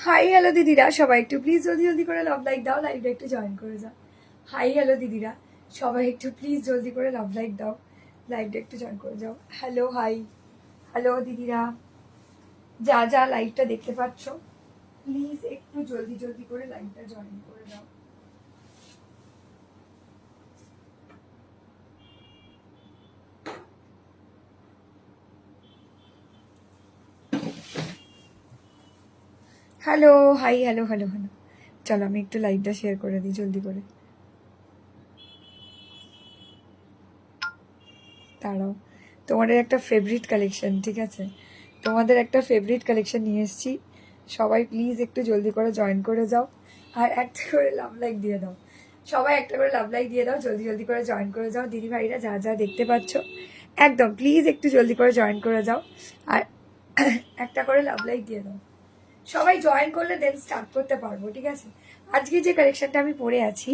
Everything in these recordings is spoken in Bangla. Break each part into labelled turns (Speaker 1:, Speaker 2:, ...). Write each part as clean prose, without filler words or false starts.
Speaker 1: হাই হ্যালো দিদিরা, সবাই একটু প্লিজ জলদি জলদি করে লাভ লাইক দাও, লাইভটা একটু জয়েন করে যাও। হাই হ্যালো দিদিরা, সবাই একটু প্লিজ জলদি করে লাভ লাইক দাও, লাইভটা একটু জয়েন করে যাও। হ্যালো হাই হ্যালো দিদিরা, যা যা লাইভটা দেখতে পাচ্ছ প্লিজ একটু জলদি জলদি করে লাইভটা জয়েন করে দাও। Hello hi hello hello hello, চলো আমি একটু লাইভটা শেয়ার করে দিই জলদি করে। দাঁড়াও, তোমাদের একটা ফেভারিট কালেকশন, ঠিক আছে, তোমাদের একটা ফেভারিট কালেকশন নিয়ে এসেছি। সবাই প্লিজ একটু জলদি করে জয়েন করে যাও, আর একটা করে লাভ লাইক দিয়ে দাও। সবাই একটা করে লাভ লাইক দিয়ে দাও, জলদি জলদি করে জয়েন করে যাও। দিদি ভাইরা যা যা দেখতে পাচ্ছ একদম প্লিজ একটু জলদি করে জয়েন করে যাও, আর একটা করে লাভ লাইক দিয়ে দাও। সবাই জয়েন করলে দেন স্টার্ট করতে পারবো, ঠিক আছে। আজকে যে কালেকশনটা আমি পরে আছি,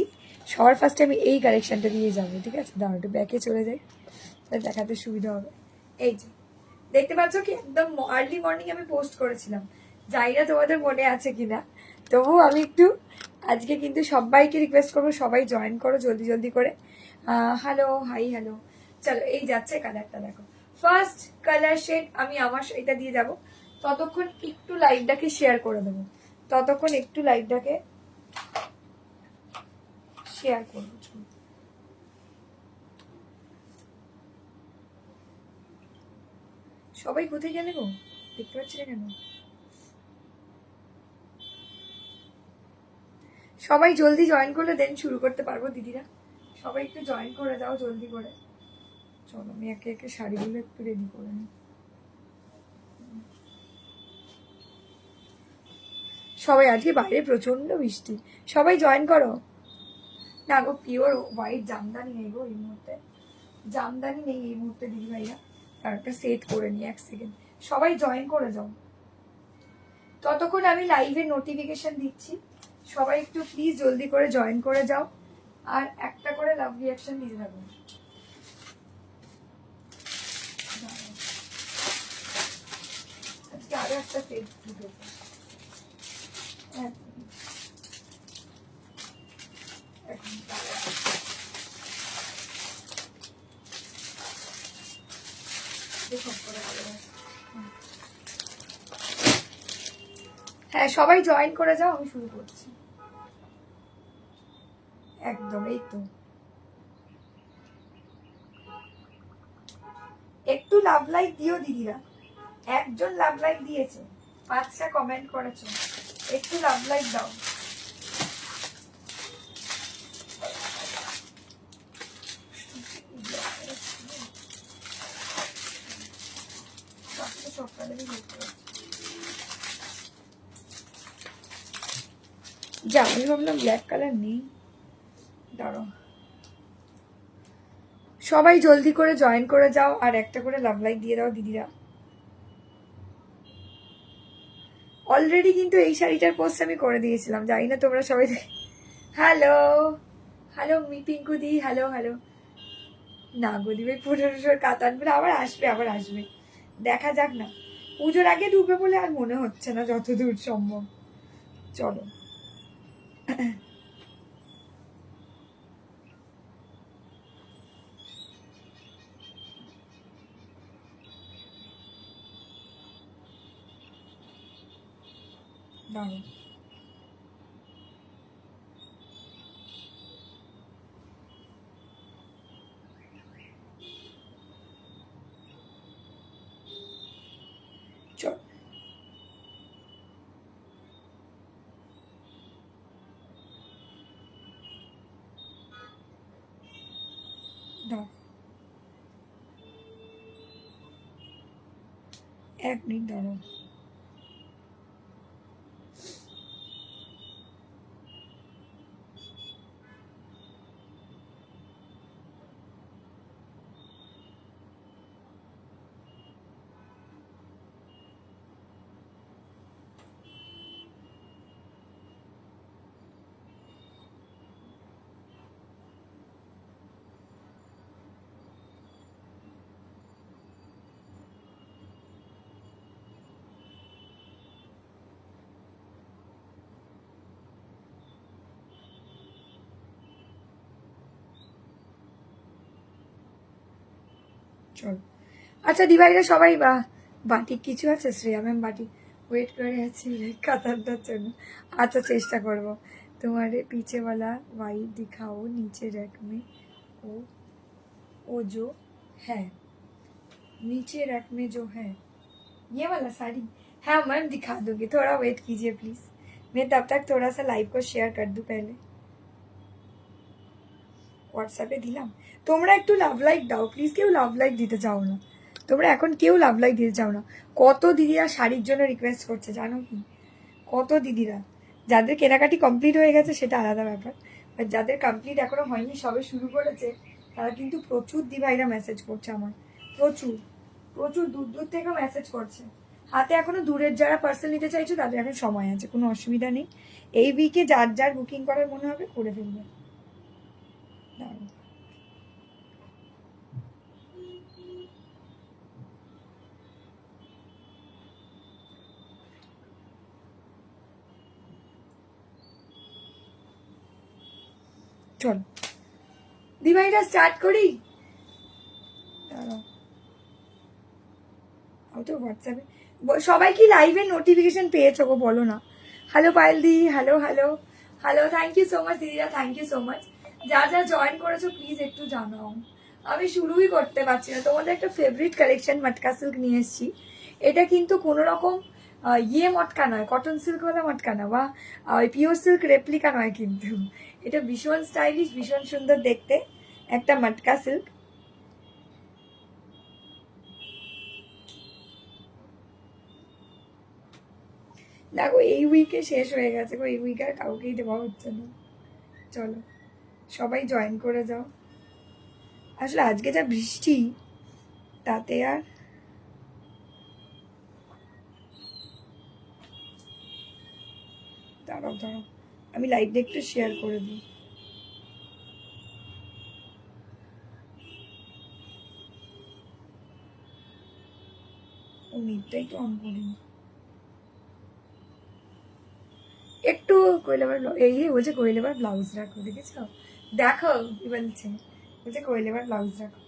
Speaker 1: সবার ফার্স্টে আমি এই কালেকশনটা দিয়ে যাবো, ঠিক আছে। দাঁড়াও একটু ব্যাকে চলে যাই, তাহলে দেখাতে সুবিধা হবে। এই যে দেখতে পাচ্ছ কি, একদম আর্লি মর্নিং আমি পোস্ট করেছিলাম, জানি না তোমাদের মনে আছে কিনা, তবুও আমি একটু আজকে কিন্তু সবাইকে রিকোয়েস্ট করবো, সবাই জয়েন করো জলদি জলদি করে। হ্যালো হাই হ্যালো, চলো এই যাচ্ছে কালারটা দেখো। ফার্স্ট কালার শেড আমি আমার এটা দিয়ে যাব। ততক্ষণ একটু লাইভটাকে শেয়ার করে দেবো, ততক্ষণ একটু লাইভটাকে শেয়ার করবো। সবাই কোথায় গেলে গো, দেখতে পাচ্ছি না কেন? সবাই জলদি জয়েন করলে দেন শুরু করতে পারবো দিদিরা। সবাই একটু জয়েন করে যাও জলদি করে। চলো আমি একে একে শাড়িগুলো একটু রেডি করে নিই। সবাই, আজকে বাইরে প্রচন্ড বৃষ্টি, সবাই জয়েন করো না গো। পিওর হোয়াইট জামদানি নেই গো এই মুহূর্তে, জামদানি নেই এই মুহূর্তে দিদি ভাইরা। আর একটা সেট করে নিই, এক সেকেন্ড। সবাই জয়েন করে যাও, ততক্ষণ আমি লাইভের নোটিফিকেশন দিচ্ছি। সবাই একটু প্লিজ জলদি করে জয়েন করে যাও, আর একটা করে লাভ রিয়াকশন দিতে থাকুন। আজকে আরো একটা সেট ঢুকেছে। হ্যাঁ সবাই জয়েন করে যাও, আমি শুরু করছি একদম। এই তো একটু লাভ লাইক দিও দিদিরা, একজন লাভ লাইক দিয়েছে, 5টা কমেন্ট করেছো, একটু লাভ লাইক দাও। যা আমি ভাবলাম ব্ল্যাক কালার নেই, দাঁড়াও। সবাই জলদি করে জয়েন করে যাও, আর একটা করে লাভ লাইক দিয়ে দাও দিদিরা। অলরেডি কিন্তু এই শাড়িটার পোস্ট আমি করে দিয়েছিলাম, জানি না তোমরা সবাই। হ্যালো হ্যালো পিঙ্কু দি, হ্যালো হ্যালো। না গদি ভাই 1500 কাতানগুলো আবার আসবে, আবার আসবে, দেখা যাক না। পুজোর আগে ঢুকবে বলে আর মনে হচ্ছে না, যতদূর সম্ভব। চলো দাঁড়ো, চলো দাঁড়ো, 1 মিনিট দাঁড়ো। চল আচ্ছা দিভাইরা সবাই বাটিক কিছু আছে? শ্রেয়া ম্যাম বাটিক ওয়েট করে আছি কাতারটার জন্য। আচ্ছা চেষ্টা করব। तुम्हारे पीछे वाला वाइट दिखाओ नीचे रैक में वो वो जो है नीचे रैक में जो है ये वाला साड़ी। हाँ मैम दिखा दूंगी, थोड़ा वेट कीजिए प्लीज। मैं तब तक थोड़ा सा लाइव को शेयर कर दूं पहले। হোয়াটসঅ্যাপে দিলাম, তোমরা একটু লাভ লাইক দাও প্লিজ। কেউ লাভ লাইক দিতে চাও না, তোমরা এখন কেউ লাভ লাইক দিতে চাও না। কত দিদিরা শাড়ির জন্য রিকোয়েস্ট করছে জানো কি, কত দিদিরা। যাদের কেনাকাটি কমপ্লিট হয়ে গেছে সেটা আলাদা ব্যাপার, আর যাদের কমপ্লিট এখনো হয়নি সবে শুরু করেছে তারা কিন্তু প্রচুর দিভাইরা মেসেজ করছে আমার, প্রচুর প্রচুর দূর দূর থেকে মেসেজ করছে। হাতে এখনো দূরের যারা পার্সেল নিতে চাইছো তাদের এখন সময় আছে, কোনো অসুবিধা নেই। এই উইকে যার যার বুকিং করার মনে হবে করে ফেলবে। চল দিভাইরা স্টার্ট করি। তো হোয়াটসঅ্যাপে সবাই কি লাইভে নোটিফিকেশন পেয়েছো গো বলো না। হ্যালো পায়েল দি, hello hello hello, thank you so much দিদিরা, থ্যাংক ইউ সো মাচ। যা যা জয়েন করেছো প্লিজ একটু জানাও। আমি শুরুই করতে পারছি না। তোমাদের একটা ফেভারিট কালেকশন মটকা সিল্ক নিয়ে এসেছি। এটা কিন্তু কোনো রকম ইয়ে মটকা নয়, কটন সিল্কওয়ালা মটকা না বা পিওর সিল্ক রেপ্লিকা নয়, কিন্তু এটা ভীষণ স্টাইলিশ, ভীষণ সুন্দর দেখতে একটা মটকা সিল্ক। দেখো এই উইকে শেষ হয়ে গেছে গো, এই উইক আর কাউকেই দেওয়া হচ্ছে না। চলো সবাই জয়েন করে যাও। আসলে আজকে যা বৃষ্টি তাতে আর দাঁড়াও দাঁড়াও আমি লাইভটা একটু শেয়ার করে দিই। ও মিটটাই তো অন করিনি। একটু কোয়েলেবার এই বলছে কোয়েলেবার ব্লাউজ রাখো, দেখেছো? দেখো কি বলছে, বলছে কোয়েলেবার ব্লাউজ রাখো।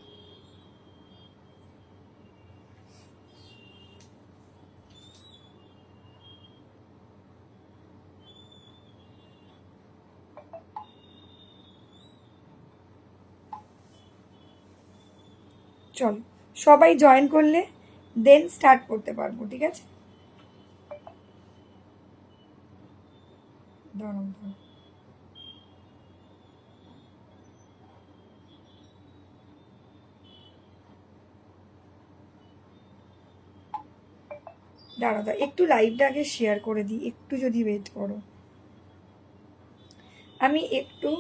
Speaker 1: চল সবাই জয়েন করলে দেন স্টার্ট করতে পারবো, ঠিক আছে? দাঁড়াও দাঁড়াও দাঁড়াও একটু লাইভটা আগে শেয়ার করে দিই, একটু যদি ওয়েট করো। আমি একটু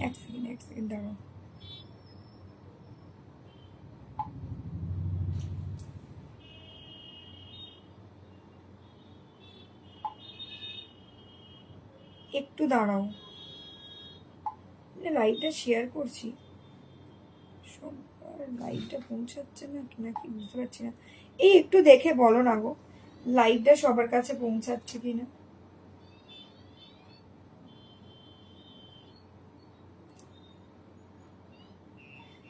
Speaker 1: এক সেকেন্ড দাঁড়াও। একটু দাঁড়াও, লাইভটা শেয়ার করছি, লাইভটা পৌঁছাচ্ছে না নাকি বুঝতে পারছি না। এই একটু দেখে বলো না গো লাইভটা সবার কাছে পৌঁছাচ্ছে কিনা।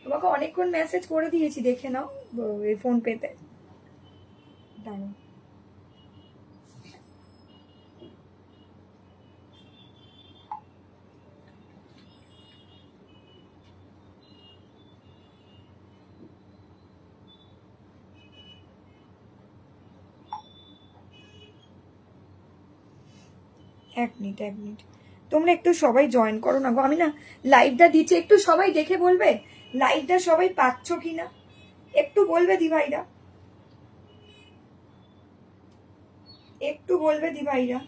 Speaker 1: তোমাকে অনেকক্ষণ মেসেজ করে দিয়েছি, দেখে নাও এই ফোন পেতে। দাঁড়াও এক মিনিট তোমরা একটু সবাই জয়েন করো না গো। আমি না লাইভটা দিচ্ছি, একটু সবাই দেখে বলবে লাইভটা সবাই পাচ্ছ কিনা, একটু বলবে দিভাইরা, একটু বলবে দিভাইরা।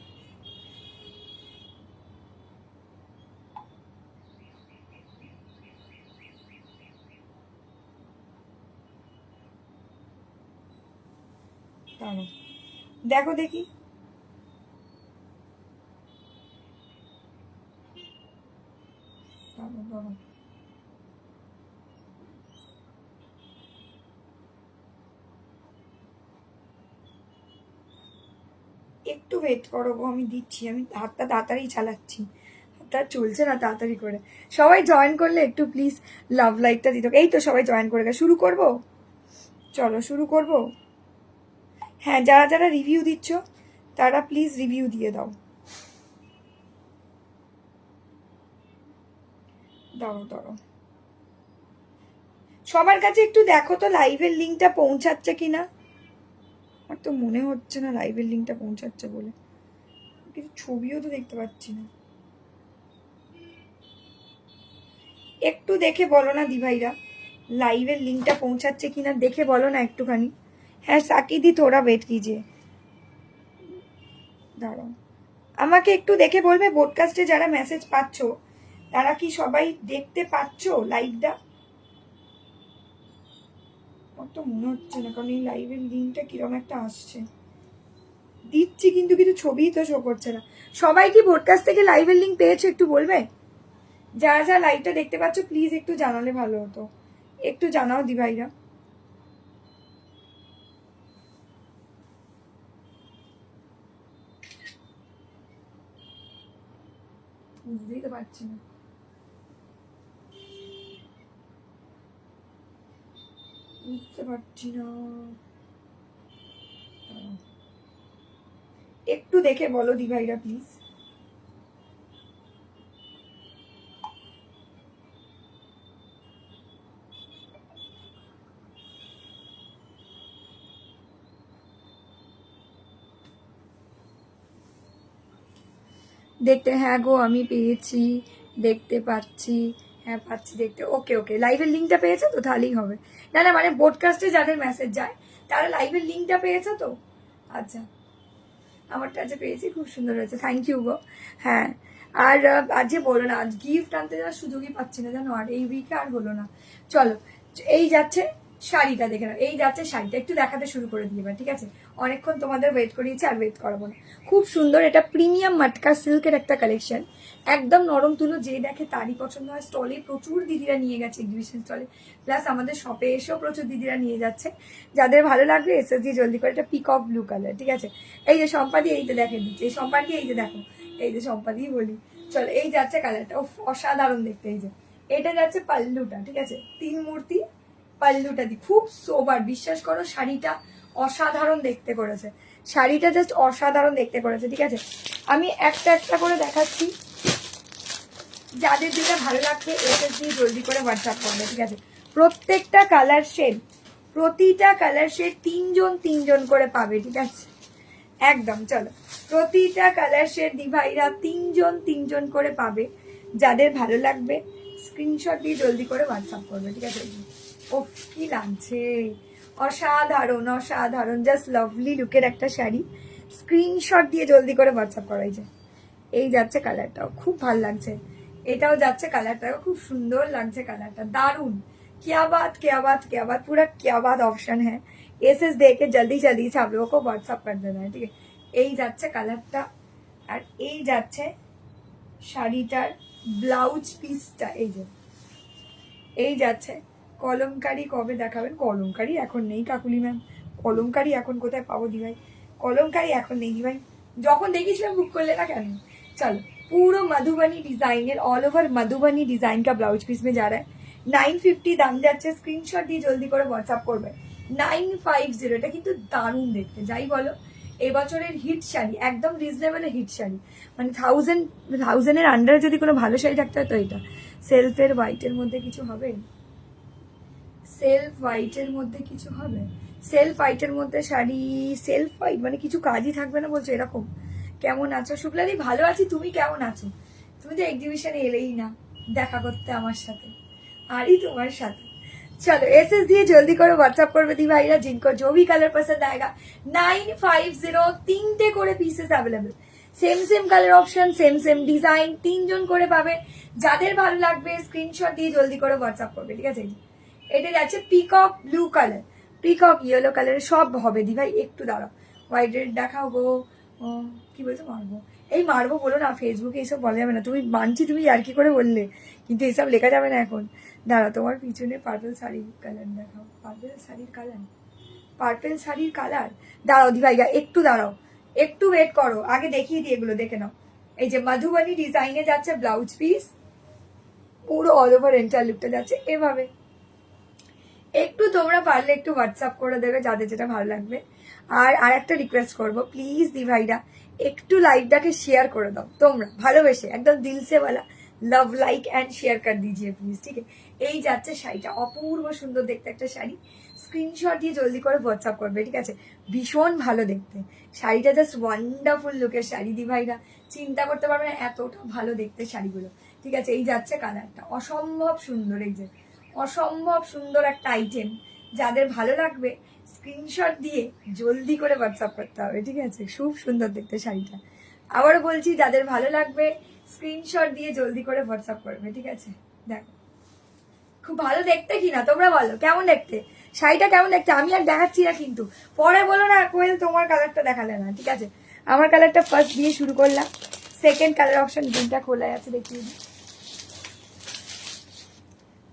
Speaker 1: দেখো দেখি একটু ওয়েট করো গো, আমি দিচ্ছি, আমি হাতটা তাড়াতাড়ি চালাচ্ছি, হাতটা চলছে না তাড়াতাড়ি করে। সবাই জয়েন করলে একটু প্লিজ লাভ লাইকটা দিত। এই তো সবাই জয়েন করে গেছে, শুরু করব, চলো শুরু করব। হ্যাঁ, যারা যারা রিভিউ দিচ্ছ তারা প্লিজ রিভিউ দিয়ে দাও। দাও দাও, সবার কাছে একটু দেখো তো লাইভের লিঙ্কটা পৌঁছাচ্ছে কিনা। আমার তো মনে হচ্ছে না লাইভের লিঙ্কটা পৌঁছাচ্ছে বলে, কিছু ছবিও তো দেখতে পাচ্ছি না। একটু দেখে বলো না দিভাইরা, লাইভের লিঙ্কটা পৌঁছাচ্ছে কিনা দেখে বলো না একটুখানি। হ্যাঁ সাকিদি থোড়া ওয়েট कीजिए, দাঁড়াও, আমাকে একটু দেখে বলবে পডকাস্টে যারা মেসেজ পাচ্ছ তারা কি সবাই দেখতে পাচ্ছ লাইভটা? আমার তো মনে হচ্ছে না, কারণ এই লাইভের লিঙ্কটা কিরকম একটা আসছে, দিচ্ছি কিন্তু কিছু ছবিই তো শো করছে না। সবাই কি পডকাস্ট থেকে লাইভের লিঙ্ক পেয়েছো একটু বলবে? যারা যারা লাইভটা দেখতে পাচ্ছ প্লিজ একটু জানালে ভালো হতো, একটু জানাও দিভাইরা। বুঝতেই তো পারছি না, বুঝতে পারছি না, একটু দেখে বলো দিভাইরা প্লিজ। দেখতে, হ্যাঁ গো আমি পেয়েছি, দেখতে পাচ্ছি, হ্যাঁ পাচ্ছি দেখতে। ওকে ওকে, লাইভের লিঙ্কটা পেয়েছো তো, তাহলেই হবে। না না মানে পডকাস্টে যাদের মেসেজ যায় তারা লাইভের লিঙ্কটা পেয়েছো তো? আচ্ছা, আমারটা আজ পেয়েছি, খুব সুন্দর হয়েছে, থ্যাংক ইউ গো। হ্যাঁ, আর আজ যে বলো না, আজ গিফট আনতে যাওয়ার সুযোগই পাচ্ছি না জানো, আর এই উইকে আর হলো না। চলো, এই যাচ্ছে শাড়িটা, দেখে নাও, এই যাচ্ছে শাড়িটা, একটু দেখাতে শুরু করে দিই এবার, ঠিক আছে? অনেকক্ষণ তোমাদের ওয়েট করিয়েছি, আর ওয়েট করাবো না। খুব সুন্দর, এটা প্রিমিয়াম মাটকা সিল্কের একটা কালেকশন, একদম নরম তুলো, যে দেখে তারই পছন্দ হয়। স্টলে প্রচুর দিদিরা নিয়ে গেছে, এক্সিবিশন স্টলে, প্লাস আমাদের শপে এসেও প্রচুর দিদিরা নিয়ে যাচ্ছে। যাদের ভালো লাগবে এসএস দিয়ে জলদি করে, এটা পিকক ব্লু কালার, ঠিক আছে? এই যে সম্পাদি, এই যে দেখে দিচ্ছে, এই সম্পাদি, এই যে দেখো, এই যে সম্পাদি বলি। চলো, এই যাচ্ছে কালারটা, অসাধারণ দেখতে। এই যে এটা যাচ্ছে পাল্লুটা, ঠিক আছে? 3 মূর্তি পাল্লুটা দি, খুব সোবার, বিশ্বাস করো শাড়িটা অসাধারণ দেখতে করেছে, শাড়িটা জাস্ট অসাধারণ দেখতে করেছে, ঠিক আছে? আমি একটা একটা করে দেখাচ্ছি, যাদের যেটা ভালো লাগছে এসএস দিয়ে জলদি করে হোয়াটসঅ্যাপ করবে, ঠিক আছে? প্রত্যেকটা কালার শেড, প্রতিটা কালার শেড 3 জন করে পাবে, ঠিক আছে? একদম, চলো, প্রতিটা কালার শেড দিভাইরা 3 জন করে পাবে। যাদের ভালো লাগবে স্ক্রিনশট দিয়ে জলদি করে হোয়াটসঅ্যাপ করবে, ঠিক আছে? ও কি লাগছে, অসাধারণ অসাধারণ, জাস্ট লাভলি লুকের একটা শাড়ি, স্ক্রিনশট দিয়ে জলদি করে হোয়াটসঅ্যাপ করাই যায়। এই যাচ্ছে কালারটাও খুব ভালো লাগছে, এটাও যাচ্ছে কালারটাও খুব সুন্দর লাগছে, কালারটা দারুণ। क्या बात क्या बात क्या बात, पूरा क्या बात ऑप्शन है। एसेस दे के जल्दी जल्दी से आप लोगों को व्हाट्सअप कर देना है, ठीक है? এই যাচ্ছে কালারটা, আর এই যাচ্ছে শাড়িটার ব্লাউজ পিসটা, এই যে এই যাচ্ছে। কলমকারি কবে দেখাবেন? কলমকারি এখন নেই কাকুলি ম্যাম, কলমকারি এখন কোথায় পাবো দিভাই, কলমকারি এখন নেই দিভাই, যখন देखिए बुक कर लेना क्या नहीं। चलो, पूरा Madhubani designer, all over Madhubani design का ब्लाउज पीस में जा रहा है, 950 দাম যাচ্ছে। স্ক্রিনশট দিয়ে জলদি করে হোয়াটসঅ্যাপ করবে, 950। এটা কিন্তু দারুণ দেখতে, যাই বলো এবছরের হিট শাড়ি, একদম রিজনেবল হিট শাড়ি, মানে 1000-এর আন্ডারে যদি কোনো ভালো শাড়ি থাকতে হয় তো এটা। সেলফের হোয়াইটের মধ্যে কিছু হবে, সেলফ হোয়াইটের মধ্যে কিছু হবে, সেলফ হোয়াইটের মধ্যে শাড়ি, সেলফ হোয়াইট মানে কিছু কাজই থাকবে না বলছো এরকম? কেমন আছো শুক্লাদি? ভালো আছি, তুমি কেমন আছো? তুমি তো এক্সিবিশনে এলেই না দেখা করতে আমার সাথে, আরই তোমার সাথে। चलो एसएस दिए जल्दी करो व्हाट्सएप कर दी भाईरा, जिनको जो भी कलर पसंद आएगा 950 তিনটে করে pieces available, same same colour option, same same design, 3 জন করে পাবে। যাদের ভালো লাগবে স্ক্রিনশট দিয়ে জলদি করে হোয়াটসঅ্যাপ করবে, ঠিক আছে? এটা যাচ্ছে peacock blue colour, peacock yellow কালারের সব হবে দি ভাই, একটু দাঁড়াও, হোয়াইট রেড দেখাবো। কি বলছো মারবো? এই মারবো বলো না, ফেসবুকে এইসব বলা যাবে না, তুমি মানছি তুমি আর কি করে বললে, কিন্তু এইসব লেখা যাবে না এখন। দাঁড়াও, তোমার পিছনে পার্পল শাড়ির কালার দেখাও, পার্পল শাড়ির কালার, পার্পল শাড়ির কালার, দাঁড়াও দি ভাইয়া একটু দাঁড়াও, একটু ওয়েট করো, আগে দেখিয়ে দিই, এগুলো দেখে নাও। এই যে মধুবনী ডিজাইনে যাচ্ছে ব্লাউজ পিস, পুরো অল ওভার এন্টার লুকটা যাচ্ছে এভাবে। একটু তোমরা পারলে একটু হোয়াটসঅ্যাপ করে দেবে যাদের যেটা ভালো লাগবে। আর একটা রিকোয়েস্ট করবো, প্লিজ দি ভাইরা একটু লাইভটাকে শেয়ার করে দাও তোমরা ভালোবেসে, একদম দিল সে বলা লাভ লাইক অ্যান্ড শেয়ার কর দিজিয়ে প্লিজ, ঠিক আছে। এই যাচ্ছে শাড়িটা, অপূর্ব সুন্দর দেখতে একটা শাড়ি। স্ক্রিনশট দিয়ে জলদি করে হোয়াটসঅ্যাপ করবে, ঠিক আছে। ভীষণ ভালো দেখতে শাড়িটা, জাস্ট ওয়ান্ডারফুল লুকের শাড়ি। দি ভাইরা চিন্তা করতে পারবে না এতটা ভালো দেখতে শাড়িগুলো, ঠিক আছে। এই যাচ্ছে কালারটা, অসম্ভব সুন্দর, এই যে অসম্ভব সুন্দর একটা আইটেম। যাদের ভালো লাগবে স্ক্রিনশট দিয়ে জলদি করে হোয়াটসঅ্যাপ করতে হবে, ঠিক আছে। খুব সুন্দর দেখতে শাড়িটা, আবারও বলছি যাদের ভালো লাগবে স্ক্রিনশট দিয়ে জলদি করে হোয়াটসঅ্যাপ করবে, ঠিক আছে। দেখো খুব ভালো দেখতে কিনা তোমরা বলো, কেমন দেখতে শাড়িটা, কেমন দেখতে। আমি আর দেখাচ্ছি না কিন্তু, পরে বলো না কোয়েল তোমার কালারটা দেখালে না, ঠিক আছে। আমার কালারটা ফার্স্ট দিয়ে শুরু করলাম, সেকেন্ড কালার অপশন গ্রিনটা খোলা আছে, দেখিয়ে দিই।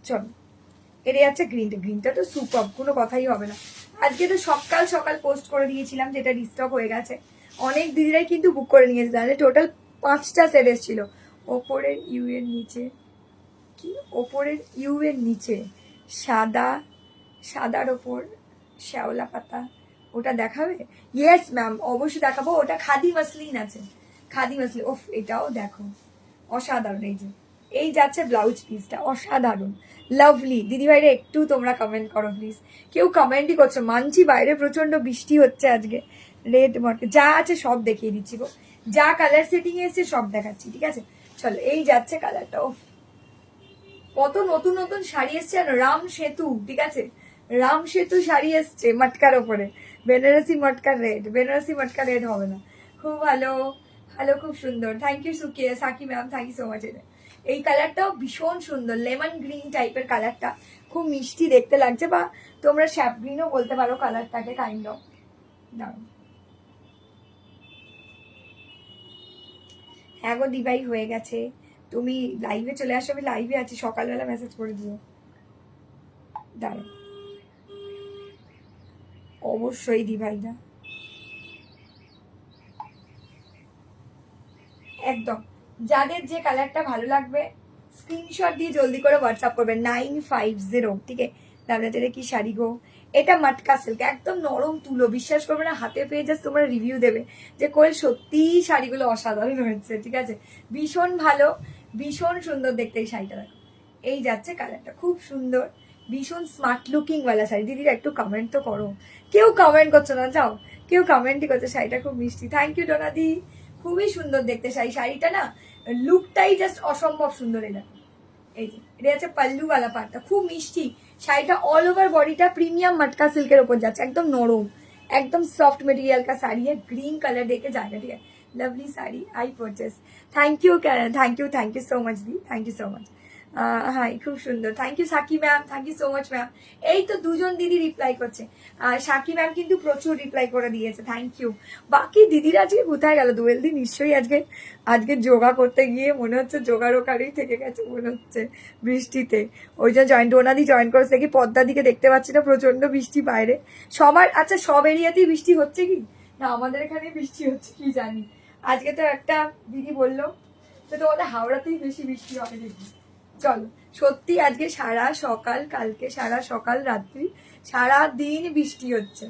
Speaker 1: চলো, এটা যাচ্ছে গ্রিনটা। গ্রিনটা তো সুপার, কোনো কথাই হবে না। আজকে তো সকাল সকাল পোস্ট করে দিয়েছিলাম যেটা রিস্টক হয়ে গেছে। অনেক দিদিরাই কিন্তু বুক করে নিয়েছে, তাহলে টোটাল 5টা সেট এসেছিল। ওপরের ইউ এর নিচে কি, ওপরের ইউ এর নিচে সাদা, সাদার ওপর শ্যাওলা পাতা, ওটা দেখাবে? ইয়েস ম্যাম, অবশ্যই দেখাবো। ওটা খাদি মাসলিন আছে, খাদি মাসলিন। ওফ, এটাও দেখো অসাধারণ। এই যে এই যাচ্ছে ব্লাউজ পিসটা, অসাধারণ লাভলি। দিদিভাইরা একটু তোমরা কমেন্ট করো প্লিজ, কেউ কমেন্টই করছো। মানছি বাইরে প্রচন্ড বৃষ্টি হচ্ছে আজকে। রেড মার্কে যা আছে সব দেখিয়ে দিচ্ছি গো, যা কালার সেটিং এসছে সব দেখাচ্ছি, ঠিক আছে। চলো, এই যাচ্ছে কালারটা। ও কত নতুন নতুন শাড়ি এসছে, রাম সেতু, ঠিক আছে। রাম সেতু শাড়ি এসছে মটকার ওপরে, বেনারসি মটকা রেড, বেনারসি মটকা রেড হবে না। খুব ভালো, ভালো, খুব সুন্দর। থ্যাংক ইউ সুকিয়া Saki ma'am, thank you so much. এই কালারটাও ভীষণ সুন্দর, লেমন গ্রিন টাইপের কালারটা, খুব মিষ্টি দেখতে লাগছে, বা তোমরা শ্যাপ গ্রিনও বলতে পারো কালারটাকে, কাইন্ড অফ। দাঁড়াও, হ্যাঁ গো দিবাই হয়ে গেছে, তুমি লাইভে চলে আসো, আমি লাইভে আছি, সকালবেলা মেসেজ করে দিও। দাঁড়াও, অবশ্যই দিভাইরা, একদম যাদের যে কালারটা ভালো লাগবে স্ক্রিনশট দিয়ে জলদি করে হোয়াটসঅ্যাপ করবে 950, ঠিক আছে। দাদা যেটা কি শাড়ি গো, এটা মটকা সিল্ক, একদম নরম তুলো, বিশ্বাস করবে না, হাতে পেয়ে জাস্ট তোমরা রিভিউ দেবে যে কোয়েল সত্যি শাড়িগুলো অসাধারণ হয়েছে, ঠিক আছে। ভীষণ ভালো, ভীষণ সুন্দর দেখতে এই শাড়িটা। দেখো এই যাচ্ছে কালারটা, খুব সুন্দর, ভীষণ স্মার্ট লুকিং ওয়ালা শাড়ি। দিদিরা একটু কমেন্ট তো করো, কেউ কমেন্ট করছো না, যাও কেউ কমেন্টই করছে। শাড়িটা খুব মিষ্টি, থ্যাংক ইউ ডোনাদি, খুবই সুন্দর দেখতে শাড়িটা না, লুকটাই জাস্ট অসম্ভব সুন্দর। এটা এই যে এটা হচ্ছে পাল্লুওয়ালা পাটটা, খুব মিষ্টি শাড়িটা। অল ওভার বডিটা প্রিমিয়াম মটকা সিল্কের ওপর যাচ্ছে, একদম নরম, एकदम सॉफ्ट मटेरियल का साड़ी है, ग्रीन कलर देके जाएगा, ठीक है। Lovely sari I purchase, thank you, thank you so much दी, थैंक यू सो मच। হ্যাঁ খুব সুন্দর, thank you Saki ma'am, thank you so much ma'am. এই তো দুজন দিদি রিপ্লাই করছে, সাকি ম্যাম কিন্তু প্রচুর রিপ্লাই করে দিয়েছে, থ্যাংক ইউ। বাকি দিদিরা আজকে কোথায় গেল? দোয়েল দি নিশ্চয়ই আজকে যোগা করতে গিয়ে মনে হচ্ছে যোগার ওখানেই থেকে গেছে মনে হচ্ছে বৃষ্টিতে, ওই জন্য ডোনাদি জয়েন করেছে। দেখি পদ্মা দিকে দেখতে পাচ্ছি না, প্রচন্ড বৃষ্টি বাইরে সবার। আচ্ছা সব এরিয়াতেই বৃষ্টি হচ্ছে কি না আমাদের এখানে বৃষ্টি হচ্ছে কি জানি। আজকে তো একটা দিদি বললো তো তোমাদের হাওড়াতেই বেশি বৃষ্টি হবে দেখি। চলো, সত্যি আজকে সারা সকাল, কালকে সারা সকাল রাত্রি সারা দিন বৃষ্টি হচ্ছে,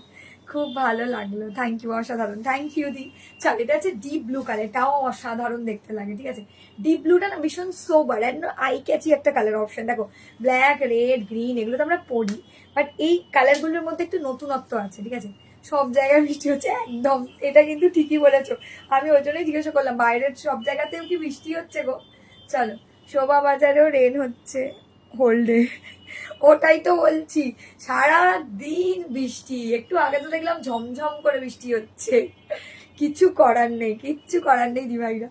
Speaker 1: খুব ভালো লাগলো, থ্যাংক ইউ, অসাধারণ, থ্যাংক ইউ দি। চল, এটা হচ্ছে ডিপ ব্লু কালার, এটাও অসাধারণ দেখতে লাগে, ঠিক আছে। ডিপ ব্লুটা না ভীষণ সোবার অ্যান্ড আই ক্যাচি একটা কালার অপশন। দেখো ব্ল্যাক, রেড, গ্রিন এগুলো তো আমরা পড়ি, বাট এই কালারগুলোর মধ্যে একটু নতুনত্ব আছে, ঠিক আছে। সব জায়গায় বৃষ্টি হচ্ছে একদম, এটা কিন্তু ঠিকই বলেছো। আমি ওই জন্যই জিজ্ঞাসা করলাম বাইরের সব জায়গাতেও কি বৃষ্টি হচ্ছে গো। চলো, শোভা বাজারেও রেন হচ্ছে, হোল্ডে, ওটাই তো বলছি, সারা দিন বৃষ্টি। একটু আগে তো দেখলাম ঝমঝম করে বৃষ্টি হচ্ছে, কিচ্ছু করার নেই, কিচ্ছু করার নেই দিভাইরা।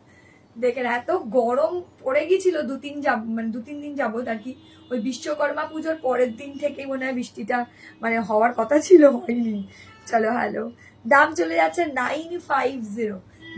Speaker 1: দেখেন এত গরম পড়ে গেছিল দু তিন দিন যাবত আর কি। ওই বিশ্বকর্মা পুজোর পরের দিন থেকেই মনে হয় বৃষ্টিটা মানে হওয়ার কথা ছিল, হয়নি। চলো, হ্যালো, দাম চলে যাচ্ছে 950,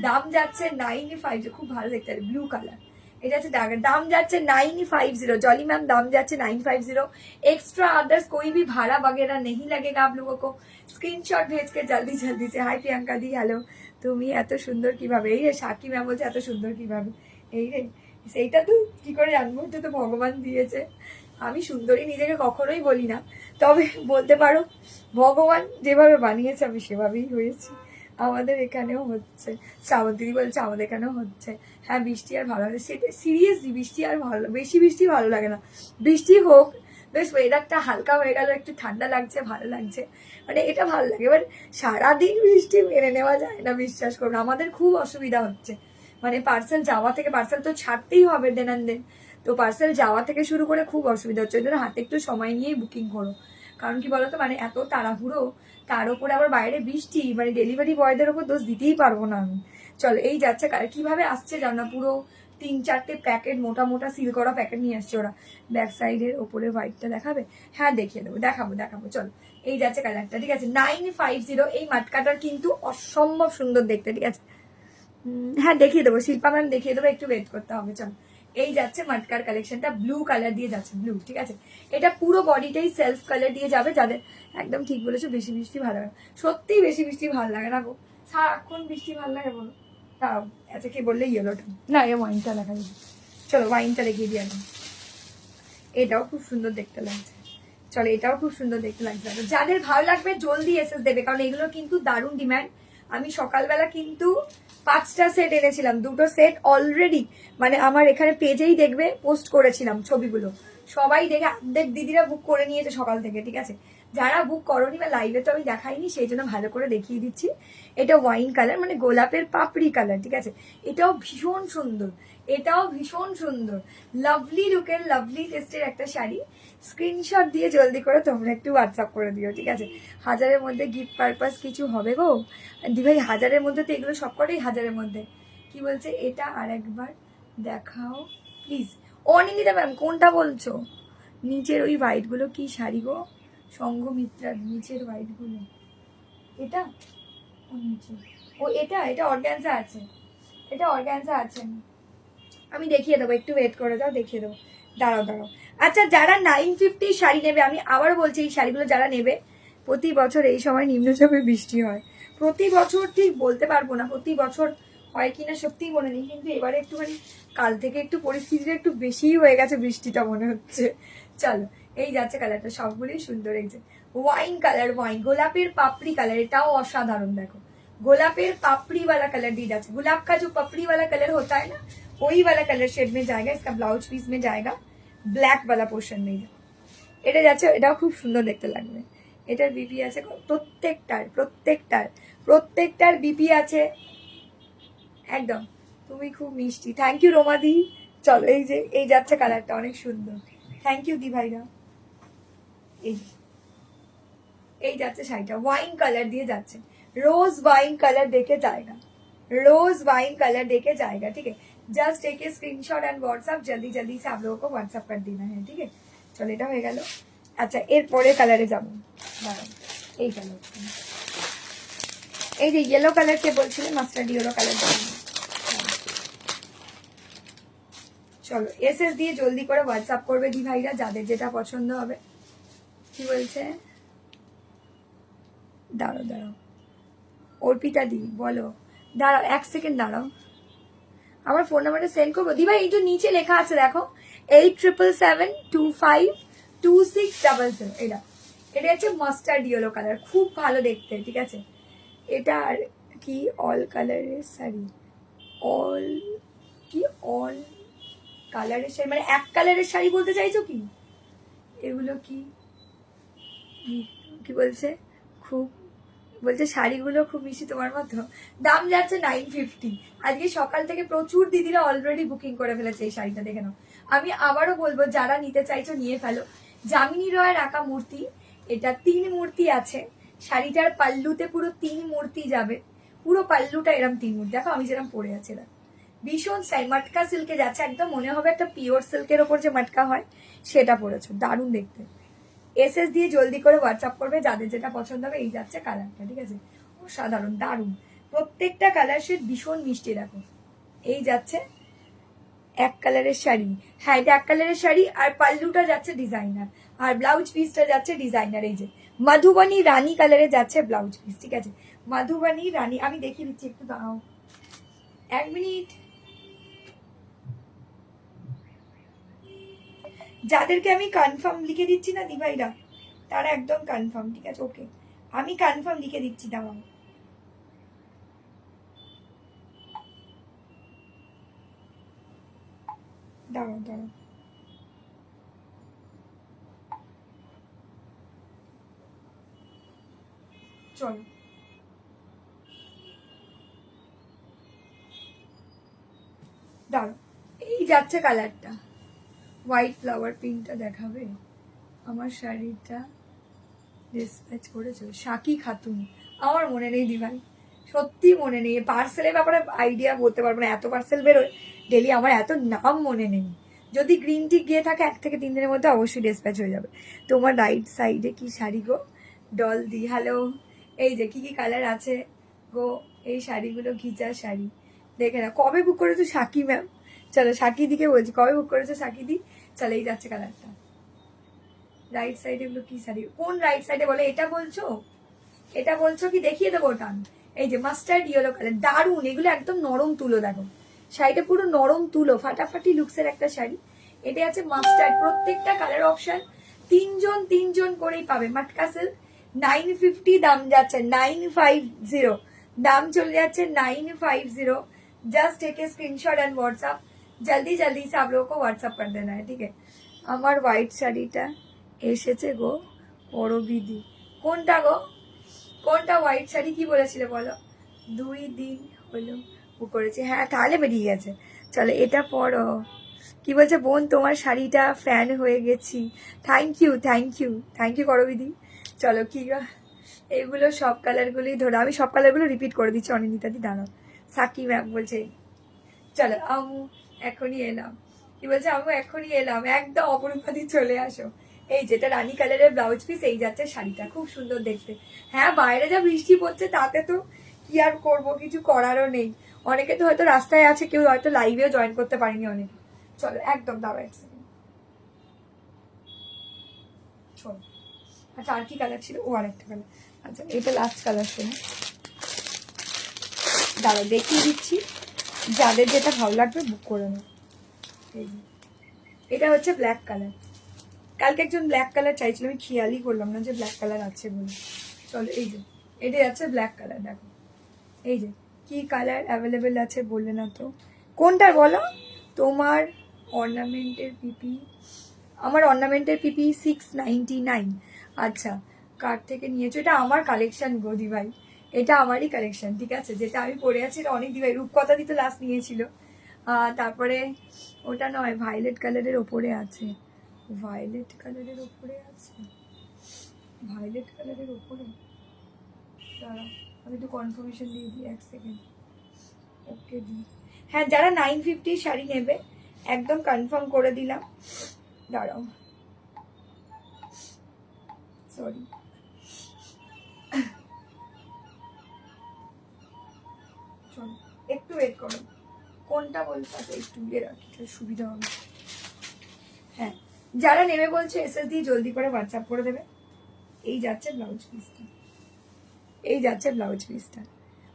Speaker 1: দাম যাচ্ছে 950, খুব ভালো দেখতে হবে, ব্লু কালার। এটা হচ্ছে दाम जाচ্ছে 950, जॉली मैम दाम जाচ্ছে 950। एक्स्ट्रा अदर्स कोई भी भाड़ा वगैरह नहीं लगेगा आप लोगों को। स्क्रीनशॉट भेज के जल्दी जल्दी से। हाय प्रियंका दी, हेलो। तो তুমি এত সুন্দর কিভাবে, এই রে সাকি ম্যাম বলছে এত সুন্দর কিভাবে, এই রে সেইটা তো কি করে জানবো, এটা তো ভগবান দিয়েছে। আমি সুন্দরী নিজেকে কখনোই বলি না, তবে বলতে পারো ভগবান যেভাবে বানিয়েছে আমি সেভাবেই হয়েছি। আমাদের এখানেও হচ্ছে, শ্রাবন্তী বলছে আমাদের এখানেও হচ্ছে। হ্যাঁ বৃষ্টি আর ভালো লাগে, সেটা সিরিয়াসলি বৃষ্টি আর ভালো, বেশি বৃষ্টি ভালো লাগে না। বৃষ্টি হোক, বেশ ওয়েদারটা হালকা হয়ে গেল, একটু ঠান্ডা লাগছে, ভালো লাগছে, মানে এটা ভালো লাগে। এবার সারাদিন বৃষ্টি মেনে নেওয়া যায় না, বিশ্বাস করুন আমাদের খুব অসুবিধা হচ্ছে। মানে পার্সেল যাওয়া থেকে, পার্সেল তো ছাড়তেই হবে দেন অ্যান্ড দেন, তো পার্সেল যাওয়া থেকে শুরু করে খুব অসুবিধা হচ্ছে। ওই জন্য হাতে একটু সময় নিয়েই বুকিং করো, কারণ কি বলতো মানে এত তাড়াহুড়ো, তার উপরে আবার বাইরে বৃষ্টি, মানে ডেলিভারি বয়দের ওপর দোষ দিতেই পারবো না আমি। চলো এই যাচ্ছে, কিভাবে আসছে জানো না, পুরো 3-4টে প্যাকেট, মোটা মোটা সিল করা প্যাকেট নিয়ে আসছে ওরা। ব্যাক সাইডের ওপরে হোয়াইটটা দেখাবে, হ্যাঁ দেখিয়ে দেবো, দেখাবো চলো। এই যাচ্ছে কালারটা, ঠিক আছে 950। এই মাটকাটার কিন্তু অসম্ভব সুন্দর দেখতে, ঠিক আছে। হ্যাঁ দেখিয়ে দেবো, শিল্পা ম্যাম দেখিয়ে দেবো, একটু ওয়েট করতে হবে। চলো এই যাচ্ছে মাটকার কালেকশনটা, ব্লু কালার দিয়ে যাচ্ছে, ব্লু, ঠিক আছে। এটা পুরো বডিটাই সেলফ কালার দিয়ে যাবে, যাদের একদম ঠিক বলেছো বেশি বৃষ্টি ভালো লাগে, সত্যিই বেশি বৃষ্টি ভালো লাগে না গো, সারাক্ষণ বৃষ্টি ভালো লাগে বলো। তাও আচ্ছা কে বললে ইয়েলোটা, না এ ওয়াইনটা দেখা যাবে, চলো ওয়াইনটা দেখিয়ে দিয়ে আমি। এটাও খুব সুন্দর দেখতে লাগছে, চলো এটাও খুব সুন্দর দেখতে লাগছে। যাদের ভালো লাগবে জলদি এসএস দেবে, কারণ এগুলো কিন্তু দারুণ ডিমান্ড। আমি সকালবেলা কিন্তু 5টা সেট এনেছিলাম, 2টো সেট অলরেডি মানে আমার এখানে পেজেই দেখবে পোস্ট করেছিলাম ছবিগুলো, সবাই দেখে অর্ধেক দিদিরা বুক করে নিয়েছে সকাল থেকে, ঠিক আছে। যারা বুক করনি বা লাইভে তো আমি দেখাইনি, সেই জন্য ভালো করে দেখিয়ে দিচ্ছি। এটা ওয়াইন কালার, মানে গোলাপের পাপড়ি কালার, ঠিক আছে। এটাও ভীষণ সুন্দর, এটাও ভীষণ সুন্দর, লাভলি লুকের লাভলি টেস্টের একটা শাড়ি। স্ক্রিনশট দিয়ে জলদি করে তোমরা একটু হোয়াটসঅ্যাপ করে দিও, ঠিক আছে। 1000-এর মধ্যে গিফট পারপাস কিছু হবে গো দিভাই, 1000-এর মধ্যে তো এগুলো সবকটাই 1000-এর মধ্যে। কি বলছে এটা আর একবার দেখাও প্লিজ। অনিন্দিতা ম্যাম কোনটা বলছো? নিচের ওই হোয়াইটগুলো কি শাড়ি গো? সঙ্ঘমিত্রার নিচের হোয়াইটগুলো, এটা ও নিচে, ও এটা এটা অর্গ্যানজা আছে, এটা অর্গ্যানজা আছে, আমি দেখিয়ে দেবো, একটু ওয়েট করে দাও, দেখিয়ে দেবো, দাঁড়াও। আচ্ছা যারা 950 শাড়ি নেবে, আমি আবার বলছি এই শাড়িগুলো যারা নেবে, প্রতি বছর এই সময় নিম্নচাপে বৃষ্টি হয়, প্রতি বছর ঠিক বলতে পারবো না প্রতি বছর হয় কিনা সত্যিই মনে নেই, কিন্তু এবারে একটুখানি কাল থেকে একটু পরিস্থিতিটা একটু বেশিই হয়ে গেছে বৃষ্টিটা মনে হচ্ছে। চলো এই যাচ্ছে কালারটা, সবগুলোই সুন্দর, এই যে ওয়াইন কালার, ওয়াইন গোলাপের পাপড়ি কালার, এটাও অসাধারণ, দেখো গোलापेर पापड़ी वाला कलर दी जाती है। गुलाब का जो पपड़ी वाला कलर होता है ना, वही वाला कलर शेड में जाएगा। इसका ब्लाउज पीस में जाएगा ब्लैक वाला पोर्शन में এটা যাচ্ছে, এটাও খুব সুন্দর দেখতে লাগবে। এটার বিপি আছে প্রত্যেকটার বিপি আছে একদম। তুমি খুব মিষ্টি, থ্যাংক ইউ রোমাদি। চলো এই যে এই যাচ্ছে কালারটা অনেক সুন্দর, থ্যাংক ইউ দি ভাইরা। এই যাচ্ছে শাড়িটা ওয়াইন কালার দিয়ে যাচ্ছে, रोज वाइन कलर देके जाएगा, रोज वाइन कलर देके जाएगा, ठीक है। Just take a screenshot and WhatsApp, जल्दी जल्दी से आप लोगों को व्हाट्सएप कर देना है, ठीक है। चलो এটা হয়ে গেল। আচ্ছা এরপরে কালারে যাব, এই কালার, এই যে ইয়েলো কালার কে বলছিলেন, মাস্টার্ড ইয়েলো কালার। চলো এসএস দিয়ে জলদি করে হোয়াটসঅ্যাপ করবে দি ভাইরা, যাদের যেটা পছন্দ হবে। কি বলছে, দাঁড়াও অর্পিতা দি বলো, দাঁড়াও 1 সেকেন্ড দাঁড়াও, আমার ফোন নাম্বারটা সেন্ড করবো দি ভাই। এই যে নিচে লেখা আছে দেখো 8777252600, এটা এটা হচ্ছে মাস্টার্ড ইয়েলো কালার, খুব ভালো দেখতে, ঠিক আছে। এটা আর কি অল কালারের শাড়ি, অল কি অল কালারের শাড়ি মানে এক কালারের শাড়ি বলতে চাইছো কি? এগুলো কি কি বলছে, খুব বলছে শাড়িগুলো খুব মিষ্টি তোমার মতো। দাম যাচ্ছে 950। আজকে সকাল থেকে প্রচুর দিদিরা অলরেডি বুকিং করে ফেলেছে এই শাড়িটা, দেখে নাও। আমি আবারও বলবো যারা নিতে চাইছো নিয়ে ফেলো। যামিনী রয়ের আঁকা মূর্তি, এটা 3 মূর্তি আছে। শাড়িটার পাল্লুতে পুরো 3 মূর্তি যাবে, পুরো পাল্লুটা এরম 3 মূর্তি, দেখো আমি যেরকম পরে আছি না, ভীষণ স্টাইল। মাটকা সিল্কে যাচ্ছে, একদম মনে হবে একটা পিওর সিল্কের ওপর যে মাটকা হয় সেটা পরেছো, দারুণ দেখতে। এসএস দিয়ে জলদি করে হোয়াটসঅ্যাপ করবে যাদের যেটা পছন্দ হবে। এই যাচ্ছে কালারটা, ঠিক আছে, অসাধারণ দারুণ, প্রত্যেকটা কালার শেড ভীষণ মিষ্টি, দেখো এই যাচ্ছে এক কালারের শাড়ি, হ্যাঁ এটা এক কালারের শাড়ি, আর পাল্লুটা যাচ্ছে ডিজাইনার, আর ব্লাউজ পিসটা যাচ্ছে ডিজাইনার। এই যে মধুবনী রানী কালারে যাচ্ছে ব্লাউজ পিস, ঠিক আছে, মধুবনী রানী। আমি দেখিয়ে দিচ্ছি, একটু দাঁড়াও 1 মিনিট। যাদেরকে আমি কনফার্ম লিখে দিচ্ছি না দিভাইরা, তারা একদম কনফার্ম, ঠিক আছে, ওকে আমি কনফার্ম লিখে দিচ্ছি, দাঁড়াও। দাঁড়াও দাঁড়াও, চলো দাঁড়াও, এই যাচ্ছে কালারটা, হোয়াইট ফ্লাওয়ার প্রিন্টটা দেখাবে। আমার শাড়িটা ডিসপ্যাচ করেছো শাকি খাতুন, আমার মনে নেই দিভাই, সত্যি মনে নেই। পার্সেলের ব্যাপারে আইডিয়া বলতে পারবো না, এত পার্সেল বেরোয় ডেলি, আমার এত নাম মনে নেই। যদি গ্রিন টিক গিয়ে থাকে 1 থেকে 3 দিনের মধ্যে অবশ্যই ডিসপ্যাচ হয়ে যাবে। তোমার রাইট সাইডে কি শাড়ি গো ডল দি, হ্যালো, এই যে কি কি কালার আছে গো, এই শাড়িগুলো ঘিচা শাড়ি, দেখে না কবে বুক করেছো শাকি ম্যাম, চলো শাকি দিকে বলছি, কবে বুক করেছো শাকি দি, চলো এই যাচ্ছে কালারটা। রাইট সাইডে এগুলো কি শাড়ি, কোন রাইট সাইডে বলে, এটা বলছো, এটা বলছো কি দেখিয়ে দেবো ওটা। এই যে মাস্টার্ড ইয়েলো কালার, দারুন, এগুলো একদম নরম তুলো, দেখো শাড়িটা পুরো নরম তুলো, ফাটাফাটি লুকসের একটা শাড়ি। এটা আছে মাস্টার্ড, প্রত্যেকটা কালার অপশন 3 জন করেই পাবে। মাটকা সিল্ক 950 দাম যাচ্ছে, 950 দাম চলে যাচ্ছে 950। Just take a screenshot and WhatsApp, जल्दी जल्दी से आप लोगों को व्हाट्सअप कर देना है, ठीक है। আমার হোয়াইট শাড়িটা এসেছে গো পরবিদি, কোনটা গো, কোনটা হোয়াইট শাড়ি কি বলেছিলে বলো, 2 দিন হলো বুক করেছি, হ্যাঁ তাহলে বেরিয়ে গেছে। চলো এটা পরো, কি বলছে বোন তোমার শাড়িটা ফ্যান হয়ে গেছি, thank you thank you thank you করবিদি। চলো কি এগুলো সব কালারগুলোই ধরো, আমি সব কালারগুলো রিপিট করে দিচ্ছি, অনিন্দিতাদি দাঁড়াও। সাকি ম্যাম বলছে চলো আমু এখনই এলাম, কি বলছে আমু এখনই এলাম, একদম অপরূপাদি চলে আসো। এই যেটা রানী কালারের ব্লাউজ পিস, এই যাচ্ছে শাড়িটা, খুব সুন্দর দেখতে। হ্যাঁ বাইরে যা বৃষ্টি পড়ছে তাতে তো কি আর করবো, কিছু করারও নেই। অনেকে তো হয়তো রাস্তায় আছে, কেউ হয়তো লাইভেও জয়েন করতে পারেনি অনেকে। চলো একদম দাঁড়াও 1 সেকেন্ড, চলো। আচ্ছা আর কি কালার ছিল, ও আর একটা কালার, আচ্ছা এটা লাস্ট কালার শোনো, দাঁড়াও দেখিয়ে দিচ্ছি, যাদের যেটা ভালো লাগবে বুক করে নাও। এই যে এটা হচ্ছে ব্ল্যাক কালার, কালকে একজন ব্ল্যাক কালার চাইছিল, আমি খেয়ালই করলাম না যে ব্ল্যাক কালার আছে বলে। চলো এই যে এটা যাচ্ছে ব্ল্যাক কালার, দেখো এই যে কি কালার অ্যাভেলেবেল আছে বললে না তো, কোনটা বলো। তোমার অর্নামেন্টের পিপি, আমার অর্নামেন্টের পিপি 699। আচ্ছা কার থেকে নিয়েছো, এটা আমার কালেকশন গদি ভাই, এটা আমারই কালেকশন, ঠিক আছে, যেটা আমি পরে আছি এটা অনেক দিভাই রূপকথা দিতে লাস্ট নিয়েছিল। তারপরে ওটা নয়, ভায়োলেট কালারের ওপরে আছে, ভায়োলেট কালারের ওপরে আছে, ভায়োলেট কালারের ওপরে, দাঁড়া আমি একটু কনফার্মেশন দিয়ে দিই 1 সেকেন্ড, ওকে দি, হ্যাঁ যারা 950 শাড়ি নেবে একদম কনফার্ম করে দিলাম, দাঁড়াও সরি, চলো একটু ওয়েট করো, কোনটা বলতে একটু ইয়ে রাখি সুবিধা হবে। হ্যাঁ যারা নেবে বলছে এসএস দিয়ে জলদি করে হোয়াটসঅ্যাপ করে দেবে। এই যাচ্ছে ব্লাউজ পিসটা, এই যাচ্ছে ব্লাউজ পিসটা,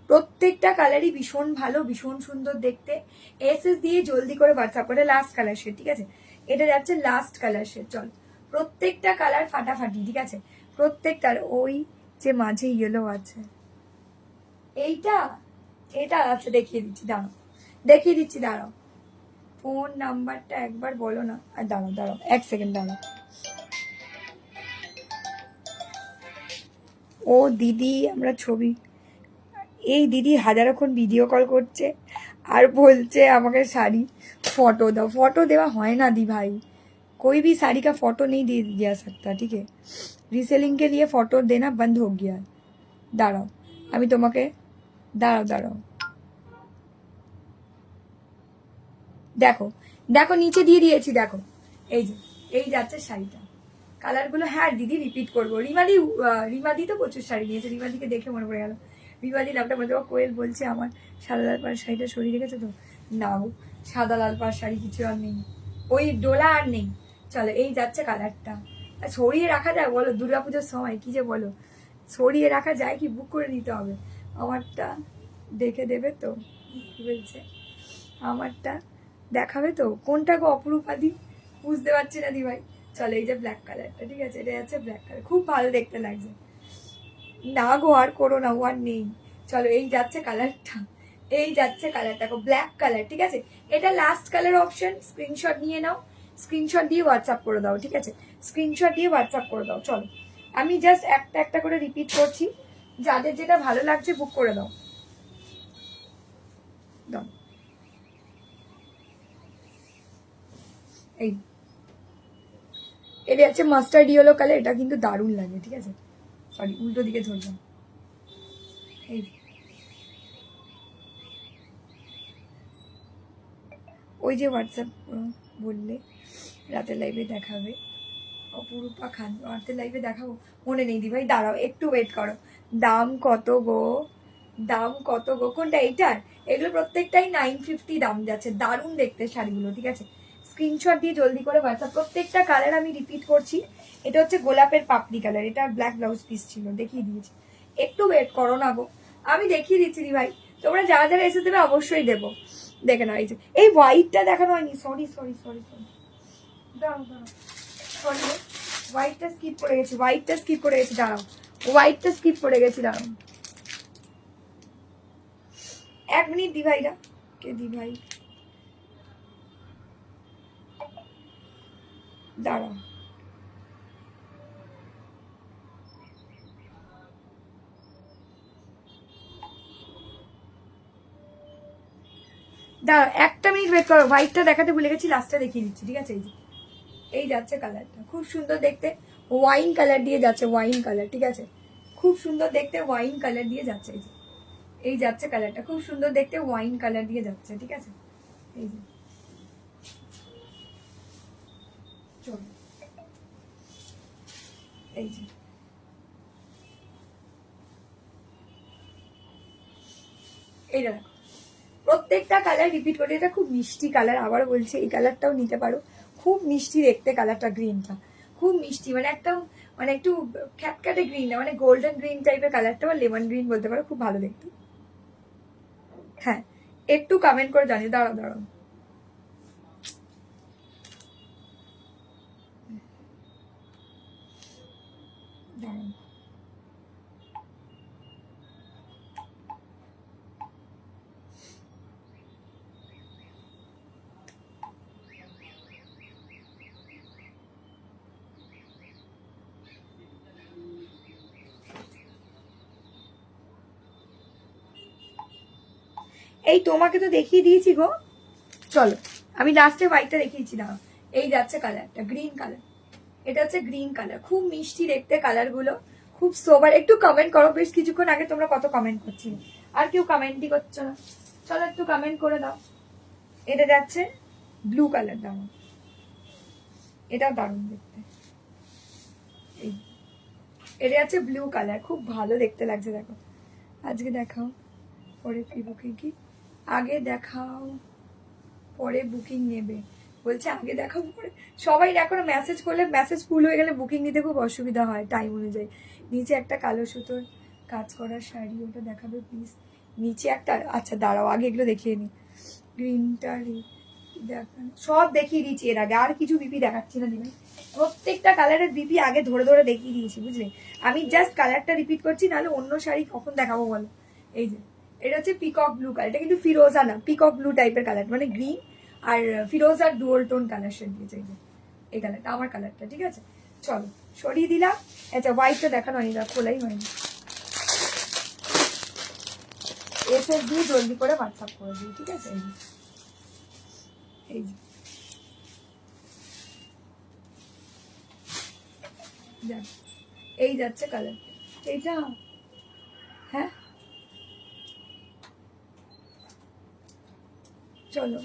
Speaker 1: প্রত্যেকটা কালারই ভীষণ ভালো, ভীষণ সুন্দর দেখতে। এসএস দিয়ে জলদি করে হোয়াটসঅ্যাপ করে, লাস্ট কালার শেড, ঠিক আছে, এটা যাচ্ছে লাস্ট কালার শেড। চল প্রত্যেকটা কালার ফাটাফাটি, ঠিক আছে, প্রত্যেকটার। ওই যে মাঝে ইয়েলো আছে, এইটা এটা আছে, দেখিয়ে দিচ্ছি দাঁড়াও, দেখিয়ে দিচ্ছি দাঁড়াও, ফোন নাম্বারটা একবার বলো না, আর দাঁড়াও দাঁড়াও 1 সেকেন্ড দাঁড়াও। ও দিদি আমরা ছবি, এই দিদি হাজারক্ষণ ভিডিও কল করছে আর বলছে আমাকে শাড়ি फोटो दो, फोटो देवा है ना दी भाई, कोई भी साड़ी का फोटो नहीं दे दिया सकता, ठीक है, रीसेलिंग के लिए फोटो देना बंद हो गया। दाঁড়াও আমি তোমাকে, দাঁড়াও দাঁড়াও, দেখো দেখো নিচে দিয়ে দিয়েছি, দেখো এই যে এই যাচ্ছে শাড়িটা, কালারগুলো। হ্যাঁ দিদি রিপিট করবো, রিমাদি, রিমাদি তো প্রচুর শাড়ি নিয়েছে, রিমাদিকে দেখে মনে পড়ে গেল, রিমাদি নামটা বলতে, কোয়েল বলছে আমার সাদাদার পাড়ার শাড়িটা সরিয়ে রেখেছে তো, না সাদা লাল পাড় শাড়ি কিছু আর নেই, ওই ডোলা আর নেই। চলো এই যাচ্ছে কালারটা। সরিয়ে রাখা যায় বলো দুর্গাপুজোর সময়, কি যে বলো, সরিয়ে রাখা যায় কি? বুক করে নিতে হবে। আমারটা দেখে দেবে তো? কি বলছে আমারটা দেখাবে তো? কোনটা গো অপরূপাদি? বুঝতে পারছি না দি ভাই। চলো এই যে ব্ল্যাক কালারটা, ঠিক আছে, এটা যাচ্ছে ব্ল্যাক কালার, খুব ভালো দেখতে লাগছে। না গো আর করো না, ও আর নেই। চলো এই যাচ্ছে কালারটা, এই যাচ্ছে কালারটা গো, ব্ল্যাক কালার, ঠিক আছে। এটা লাস্ট কালার অপশন, স্ক্রিনশট নিয়ে নাও, স্ক্রিনশট দিয়ে হোয়াটসঅ্যাপ করে দাও, ঠিক আছে, স্ক্রিনশট দিয়ে হোয়াটসঅ্যাপ করে দাও। চলো আমি জাস্ট একটা একটা করে রিপিট করছি, যাদের যেটা ভালো লাগছে বুক করে দাও। দাও এই, এটা হচ্ছে মাস্টার্ড ইয়েলো কালার, এটা কিন্তু দারুণ লাগে, ঠিক আছে। সরি উল্টো দিকে ধরলাম। এই ওই যে হোয়াটসঅ্যাপ বললে রাতের লাইভে দেখাবে, অপরূপা খান রাতের লাইভে দেখাবো, মনে নেই দি ভাই, দাঁড়াও একটু ওয়েট করো। দাম কত গো, দাম কত গো? কোনটা এটার? এগুলো প্রত্যেকটাই 950 দাম যাচ্ছে, দারুণ দেখতে শাড়িগুলো, ঠিক আছে। স্ক্রিনশট দিয়ে জলদি করে হোয়াটসঅ্যাপ। প্রত্যেকটা কালার আমি রিপিট করছি। এটা হচ্ছে গোলাপের পাপড়ি কালার, এটা ব্ল্যাক ব্লাউজ পিস ছিল, দেখিয়ে দিয়েছি। একটু ওয়েট করো না গো, আমি দেখিয়ে দিচ্ছি দি ভাই, তোমরা যারা যারা এসে দেবে অবশ্যই দেবো। দেখে নাও এই যে, এই হোয়াইটটা দেখানো হয়নি, সরি সরি সরি সরি, দাঁড়াও দাঁড়াও, সরি হোয়াইটটা স্কিপ করে গেছি, হোয়াইটটা স্কিপ করে গেছি, দাঁড়াও, হোয়াইটটা স্কিপ করে গেছি, দাঁড়াও 1 মিনিট দি ভাইরা, কে দি ভাই, দাঁড়াও। দাঁড়াও 1টা মিনিট ওয়েট করো, হোয়াইটটা দেখাতে ভুলে গেছি, লাস্টটা দেখিয়ে দিচ্ছি, ঠিক আছে। এই যে এই যাচ্ছে কালারটা, খুব সুন্দর দেখতে, ওয়াইন কালার দিয়ে যাচ্ছে, ওয়াইন কালার, ঠিক আছে, খুব সুন্দর দেখতে ওয়াইন কালার দিয়ে যাচ্ছে। এই যে এই যাচ্ছে কালারটা, খুব সুন্দর দেখতে ওয়াইন কালার দিয়ে যাচ্ছে, ঠিক আছে। এই যে চলো এই যে এইটা দেখো, প্রত্যেকটা কালার রিপিট করে, এটা খুব মিষ্টি কালার, আবার বলছি এই কালারটাও নিতে পারো, খুব মিষ্টি দেখতে কালারটা, গ্রিনটা খুব মিষ্টি, মানে একদম মানে একটু খ্যাটখ্যাটে গ্রিন না, মানে গোল্ডেন গ্রিন টাইপের কালারটা, বা লেমন গ্রিন বলতে পারো, খুব ভালো দেখতে। হ্যাঁ একটু কমেন্ট করে জানিয়ে, দাঁড়াও দাঁড়াও, দাঁড়াও। এই তোমাকে তো দেখিয়ে দিয়েছি গো, চলো আমি লাস্টে হোয়াইটটা দেখিয়েছি, না এই যাচ্ছে কালারটা, গ্রিন কালার, এটা হচ্ছে গ্রিন কালার, খুব মিষ্টি দেখতে কালারগুলো, খুব সোবার। একটু কমেন্ট করো, বেশ কিছুক্ষণ আগে তোমরা কত কমেন্ট করছিলে, আর কেউ কমেন্টই করছো না, চলো একটু কমেন্ট করে দাও। এটা যাচ্ছে ব্লু কালার, দাও, এটাও দারুণ দেখতে। এই এটা যাচ্ছে ব্লু কালার, খুব ভালো দেখতে লাগছে, দেখো। আজকে দেখাও পরে প্রি বুকিং, কি আগে দেখাও পরে বুকিং নেবে বলছে, আগে দেখাও পরে। সবাই দেখো না, মেসেজ করলে মেসেজ ফুল হয়ে গেলে বুকিং নিতে খুব অসুবিধা হয় টাইম অনুযায়ী। নিচে একটা কালো সুতোর কাজ করা শাড়ি, ওটা দেখাবে প্লিজ। নিচে একটা, আচ্ছা দাঁড়াও আগে এগুলো দেখিয়ে নি, গ্রিনটা দেখান, সব দেখিয়ে দিয়েছি এর আগে, আর কিছু বিপি দেখাচ্ছি না দিদি, প্রত্যেকটা কালারের বিপি আগে ধরে ধরে দেখিয়ে দিয়েছি, বুঝলে। আমি জাস্ট কালারটা রিপিট করছি, নাহলে অন্য শাড়ি কখন দেখাবো বলো। এই যে এটা হচ্ছে পিকক ব্লু কালার, এটা কিন্তু ফিরোজা না, পিকক ব্লু টাইপের কালার, মানে গ্রিন আর ফিরোজার ডুয়াল টোন কালার শেড দিয়েছে। এই যে এই কালারটা আমার কালারটা, ঠিক আছে। চলো সরিয়ে দিলাম। আচ্ছা হোয়াইটটা দেখানো হয়নি, খোলাই হয়নি, এসে দিয়ে জলদি করে হোয়াটসঅ্যাপ করে দিই, ঠিক আছে। এই যে এই যাচ্ছে কালার, এইটা হ্যাঁ। চলো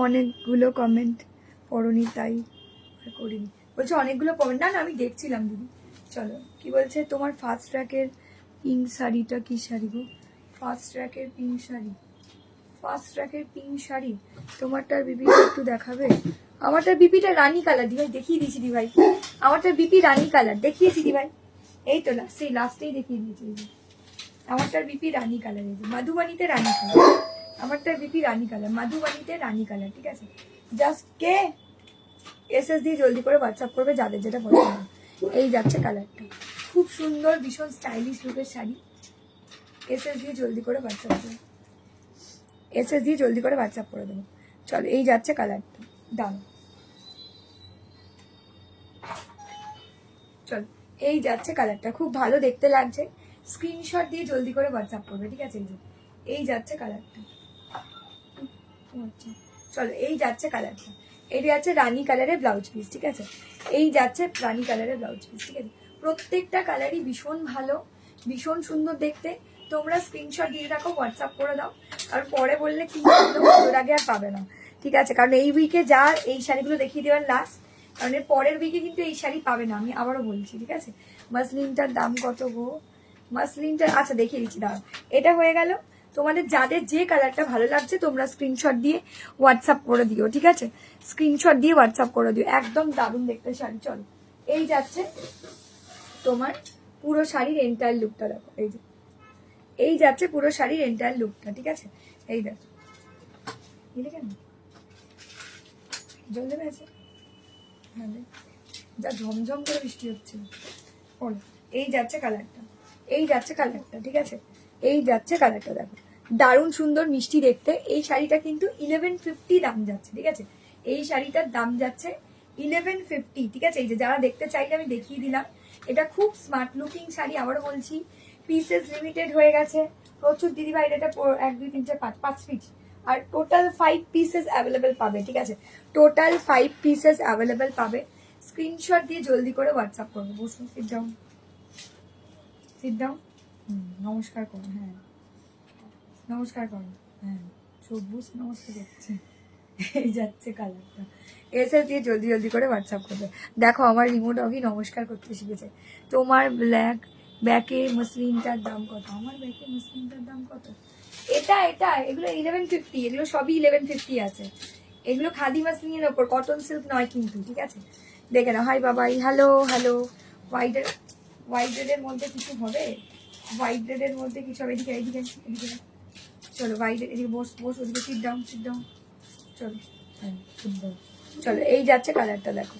Speaker 1: অনেকগুলো কমেন্ট পড়নি তাই করিনি, বলছে অনেকগুলো কমেন্ট, না না আমি দেখছিলাম দিদি। চলো কি বলছে, তোমার ফার্স্ট ট্র্যাকের পিঙ্ক শাড়িটা কি শাড়ি গো? ফার্স্ট ট্র্যাকের পিঙ্ক শাড়ি, ফার্স্ট ট্র্যাকের পিঙ্ক শাড়ি, তোমারটার বিপিটা একটু দেখাবে? আমারটার বিপিটা রানী কালার দিভাই, দেখিয়ে দিয়েছি দিভাই। আমারটার বিপি রানী কালার দেখিয়েছি দিভাই, এই তো লাস্টেই দেখিয়ে দিয়েছি। আমারটার বিপি রানী কালার, এই যে মধুবানিতে রানী কালার, আমারটার বিপি রানী কালার, মধুবানিতে রানী কালার, ঠিক আছে? জাস্ট কে এসএস দিয়ে জলদি করে হোয়াটসঅ্যাপ করবে যাদের যেটা পছন্দ। এই যাচ্ছে কালারটা, খুব সুন্দর ভীষণ স্টাইলিশ লুকের শাড়ি। এসএস দিয়ে জলদি করে হোয়াটসঅ্যাপ করবে, এসএস দিয়ে জলদি করে হোয়াটসঅ্যাপ করে দেবো। চলো এই যাচ্ছে কালারটা, দাম চলো এই যাচ্ছে কালারটা, খুব ভালো দেখতে লাগছে। স্ক্রিনশট দিয়ে জলদি করে হোয়াটসঅ্যাপ করবে, ঠিক আছে? এই যাচ্ছে কালারটা, চলো এই যাচ্ছে কালারটা। এটা যাচ্ছে রানী কালারের ব্লাউজ পিস, ঠিক আছে? এই যাচ্ছে রানী কালারের ব্লাউজ পিস, ঠিক আছে? প্রত্যেকটা কালারই ভীষণ ভালো, ভীষণ সুন্দর দেখতে। তোমরা স্ক্রিনশট দিয়ে রাখো, হোয়াটসঅ্যাপ করে দাও, আর পরে বললে কি ওর আগে আর পাবে না, ঠিক আছে? কারণ এই উইকে যা এই শাড়িগুলো দেখিয়ে দেওয়ার লাস্ট, কারণ এর পরের উইকে কিন্তু এই শাড়ি পাবে না, আমি আবারও বলছি, ঠিক আছে? মাসলিনটার দাম কত গো? মাসলিনটা আচ্ছা দেখিয়ে দিচ্ছি, দাঁড়াও। এটা হয়ে গেল। তোমাদের যাদের যে কালারটা ভালো লাগছে তোমরা স্ক্রিনশট দিয়ে হোয়াটসঅ্যাপ করে দিও, ঠিক আছে? স্ক্রিনশট দিয়ে হোয়াটসঅ্যাপ করে দিও, একদম দারুণ দেখতে শাড়ি। চলো এই যাচ্ছে তোমার পুরো শাড়ির এন্টায়ার লুকটা, দেখো এই যে এই যাচ্ছে পুরো শাড়ির এন্টায়ার লুকটা, ঠিক আছে? এই দেখো কেন জল দেবে আছে, হ্যাঁ যা ঝমঝম করে বৃষ্টি হচ্ছে। এই যাচ্ছে কালারটা, এই যাচ্ছে কালারটা, ঠিক আছে? এই যাচ্ছে কালারটা, দেখো দারুণ সুন্দর মিষ্টি দেখতে। এই শাড়িটা কিন্তু 1150 দাম যাচ্ছে, ঠিক আছে? এই শাড়িটার দাম যাচ্ছে 1150, ঠিক আছে? এই যে যারা দেখতে চাইলে আমি দেখিয়ে দিলাম। এটা খুব স্মার্ট লুকিং শাড়ি, আবারও বলছি পিসেস লিমিটেড হয়ে গেছে প্রচুর দিদিভাই। এটা 1 2 3 4 5 পিস, আর টোটাল 5 পিসেস অ্যাভেলেবেল পাবে, ঠিক আছে? টোটাল 5 পিসেস অ্যাভেলেবেল পাবে। স্ক্রিনশট দিয়ে জলদি করে হোয়াটসঅ্যাপ করবো। বসুন, সিট ডাউন, সিট ডাউন, নমস্কার করুন, হ্যাঁ নমস্কার করুন, হ্যাঁ সবুজ নমস্কার করছে। এই যাচ্ছে কালারটা, এসে দিয়ে জলদি জলদি করে হোয়াটসঅ্যাপ করবে। দেখো আমার রিমো ডগই নমস্কার করতে শিখেছে। তোমার ব্যাকে মসলিনটার দাম কত? আমার ব্যাকে মসলিনটার দাম কত? এটা এগুলো 1150, এগুলো সবই 1150 আছে। এগুলো খাদি মাসলিনের ওপর, কটন সিল্ক নয় কিন্তু, ঠিক আছে? দেখে নাও। হাই বাবাই, হ্যালো হ্যালো। হোয়াইট রেডের মধ্যে কিছু হবে, হোয়াইট রেডের মধ্যে কিছু হবে। এদিকে এদিকে এদিকে চলো, হোয়াইট এদিকে বস বস, ওদিকে সিট ডাউন, সিট ডাউন। চলো হ্যাঁ সুন্দর। চলো এই যাচ্ছে কালারটা, দেখো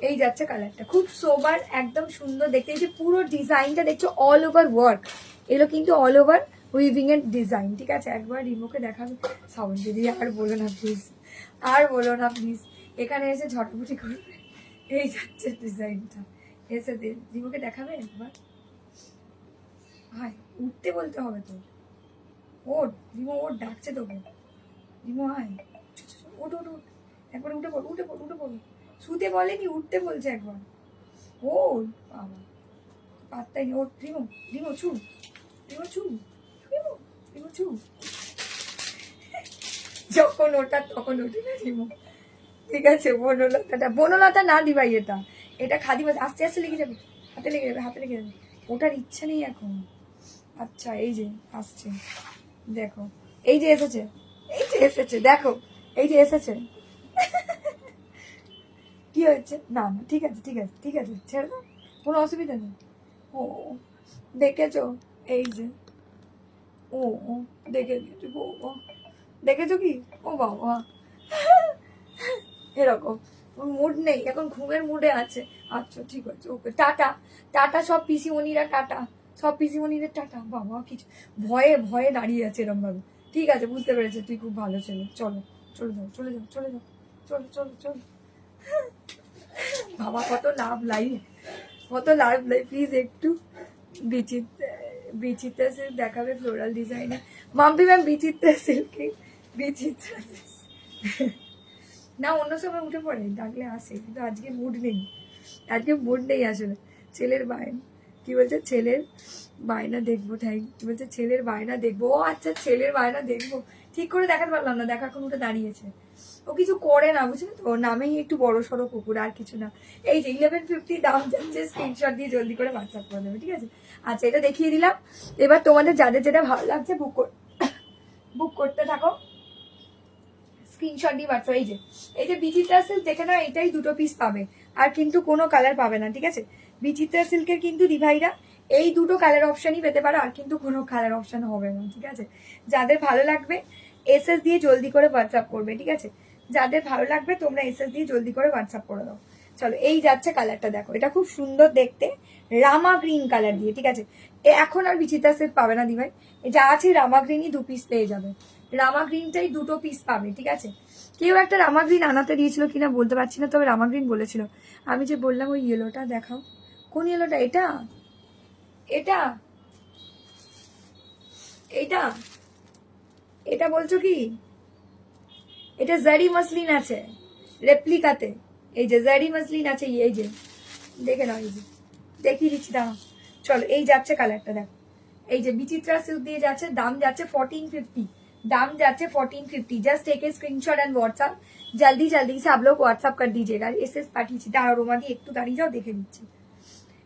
Speaker 1: এই যাচ্ছে কালারটা, খুব সোবার, একদম সুন্দর দেখতে। এই যে পুরো ডিজাইনটা দেখছো অল ওভার ওয়ার্ক, এগুলো কিন্তু অল ওভার উইভিং এর ডিজাইন, ঠিক আছে? একবার রিমোকে দেখাবে। সাউন্ড দিদি আর বলো না প্লিজ, আর বলো না প্লিজ, এখানে এসে ঝটপটি করবে। এই যাচ্ছে ডিজাইনটা, এসে রিমোকে দেখাবে একবার। হাই উঠতে বলতে হবে তো, ওট রিমো, ওট ডাকছে তোকে। রিমো হাই, ওট ওট ওট, একবার উঠে পড়, উঠে পড়, উঠে পড়। শুতে বলেনি, উঠতে বলছে একবার। ও বাবা, পাত্তাই নেই। ওট রিমো, রিমো চু, রিমো চু, রিমো, রিমো চু। যখন ওটা তখন ওঠে না রিমো, ঠিক আছে? বনলতা না দিবাই, এটা এটা খাদি মাছ, আস্তে আস্তে লেগে যাবে, হাতে লেগে যাবে, হাতে লেগে যাবে। ওটার ইচ্ছা নেই এখন। আচ্ছা এই যে আসছে, দেখো এই যে এসেছে, এই যে এসেছে, দেখো এই যে এসেছে। কি হয়েছে? না না ঠিক আছে ঠিক আছে ঠিক আছে, ছেড়ে দাও, কোনো অসুবিধা নেই। ও দেখেছো, এই যে ও ও দেখেছো, ও দেখেছো কি? ও বাবা, এরকম মুড নেই এখন, ঘুমের মুডে আছে। আচ্ছা ঠিক আছে, ওকে টাটা, টাটা সব পিসিমণিরা, টাটা সব পিসিমণিদের টাটা। বাবা কিছু ভয়ে ভয়ে দাঁড়িয়ে আছে এরম ভাবে, ঠিক আছে বুঝতে পেরেছে, তুই খুব ভালো ছেলে। চলো চলে যাও, চলে যাও, চলে যাও, চলো চলো চলো। বাবা কত লাভ লাইভ, কত লাভ লাইভ। প্লিজ একটু বিচিত্রা সিল্ক দেখাবে ফ্লোরাল ডিজাইনে। মাম্পি ম্যাম বিচিত্রা সিল্কে, বিচিত্রা না অন্য সময় উঠে পড়ে, ডাকলে আসে, কিন্তু আজকে মুড নেই, আজকে মুড নেই আসলে। ছেলের বায়না কি বলছে, ছেলের বায়না দেখবো, কি বলছে ছেলের বায়না দেখবো। ও আচ্ছা ছেলের বায়না দেখবো, ঠিক করে দেখাতে পারলাম না, দেখার কোন উঠে দাঁড়িয়েছে। ও কিছু করে না, বুঝলি তো, ওর নামেই একটু বড় সড়ো কুকুর, আর কিছু না। এই যে 1150 দাম যাচ্ছে, স্ক্রিনশট দিয়ে জলদি করে হোয়াটসঅ্যাপ করে দেবে, ঠিক আছে? আচ্ছা এটা দেখিয়ে দিলাম। এবার তোমাদের যাদের যেটা ভালো লাগছে বুক বুক করতে থাকো, স্ক্রিনশট দিয়ে হোয়াটসঅ্যাপ। এই যে বিচিত্রা সিল্ক দেখে নাও, এটাই 2 পিস পাবে, আর কিন্তু কোনো কালার পাবে না, ঠিক আছে? বিচিত্রা সিল্কের কিন্তু দিভাইরা এই 2 কালার অপশনই পেতে পারো, আর কিন্তু কোনো কালার অপশন হবে না, ঠিক আছে? যাদের ভালো লাগবে এসএস দিয়ে জলদি করে হোয়াটসঅ্যাপ করবে, ঠিক আছে? যাদের ভালো লাগবে তোমরা এসএস দিয়ে জলদি করে হোয়াটসঅ্যাপ করে দাও। চলো, এই যাচ্ছে কালারটা দেখো, এটা খুব সুন্দর দেখতে, রামা গ্রিন কালার দিয়ে, ঠিক আছে? এখন আর বিচিত্রা সিল্ক পাবে না দিভাই, যা আছে রামা গ্রিনই 2 পিস পেয়ে যাবে। রামা গ্রিনটাই 2 পিস পাবে, ঠিক আছে? কেউ একটা রামা গ্রিন আনাতে দিয়েছিল কিনা বলতে পারছি না, তবে রামা গ্রিন বলেছিল। আমি যে বললাম ওই ইয়েলোটা দেখাও, কোন ইয়েলোটা? এটা এটা এটা এটা বলছো কি? এটা জারি মসলিন আছে রেপ্লিকাতে, এই যে জারি মসলিন আছে, এই যে দেখে নাও, এই যে দেখিয়ে দিচ্ছি, দাঁড়াও। চলো, এই যাচ্ছে কালারটা দেখো, এই যে বিচিত্রা সিল্ক দিয়ে যাচ্ছে, দাম যাচ্ছে 1450, दाम जाते 1450। Just take a screenshot and WhatsApp, जल्दी जल्दी से आप लोग व्हाट्सअप कर दीजिएगा। एसएस পাঠিয়েছি, দাঁড়াও রোমাদি একটু দাঁড়িয়ে যাও, দেখে দিচ্ছি।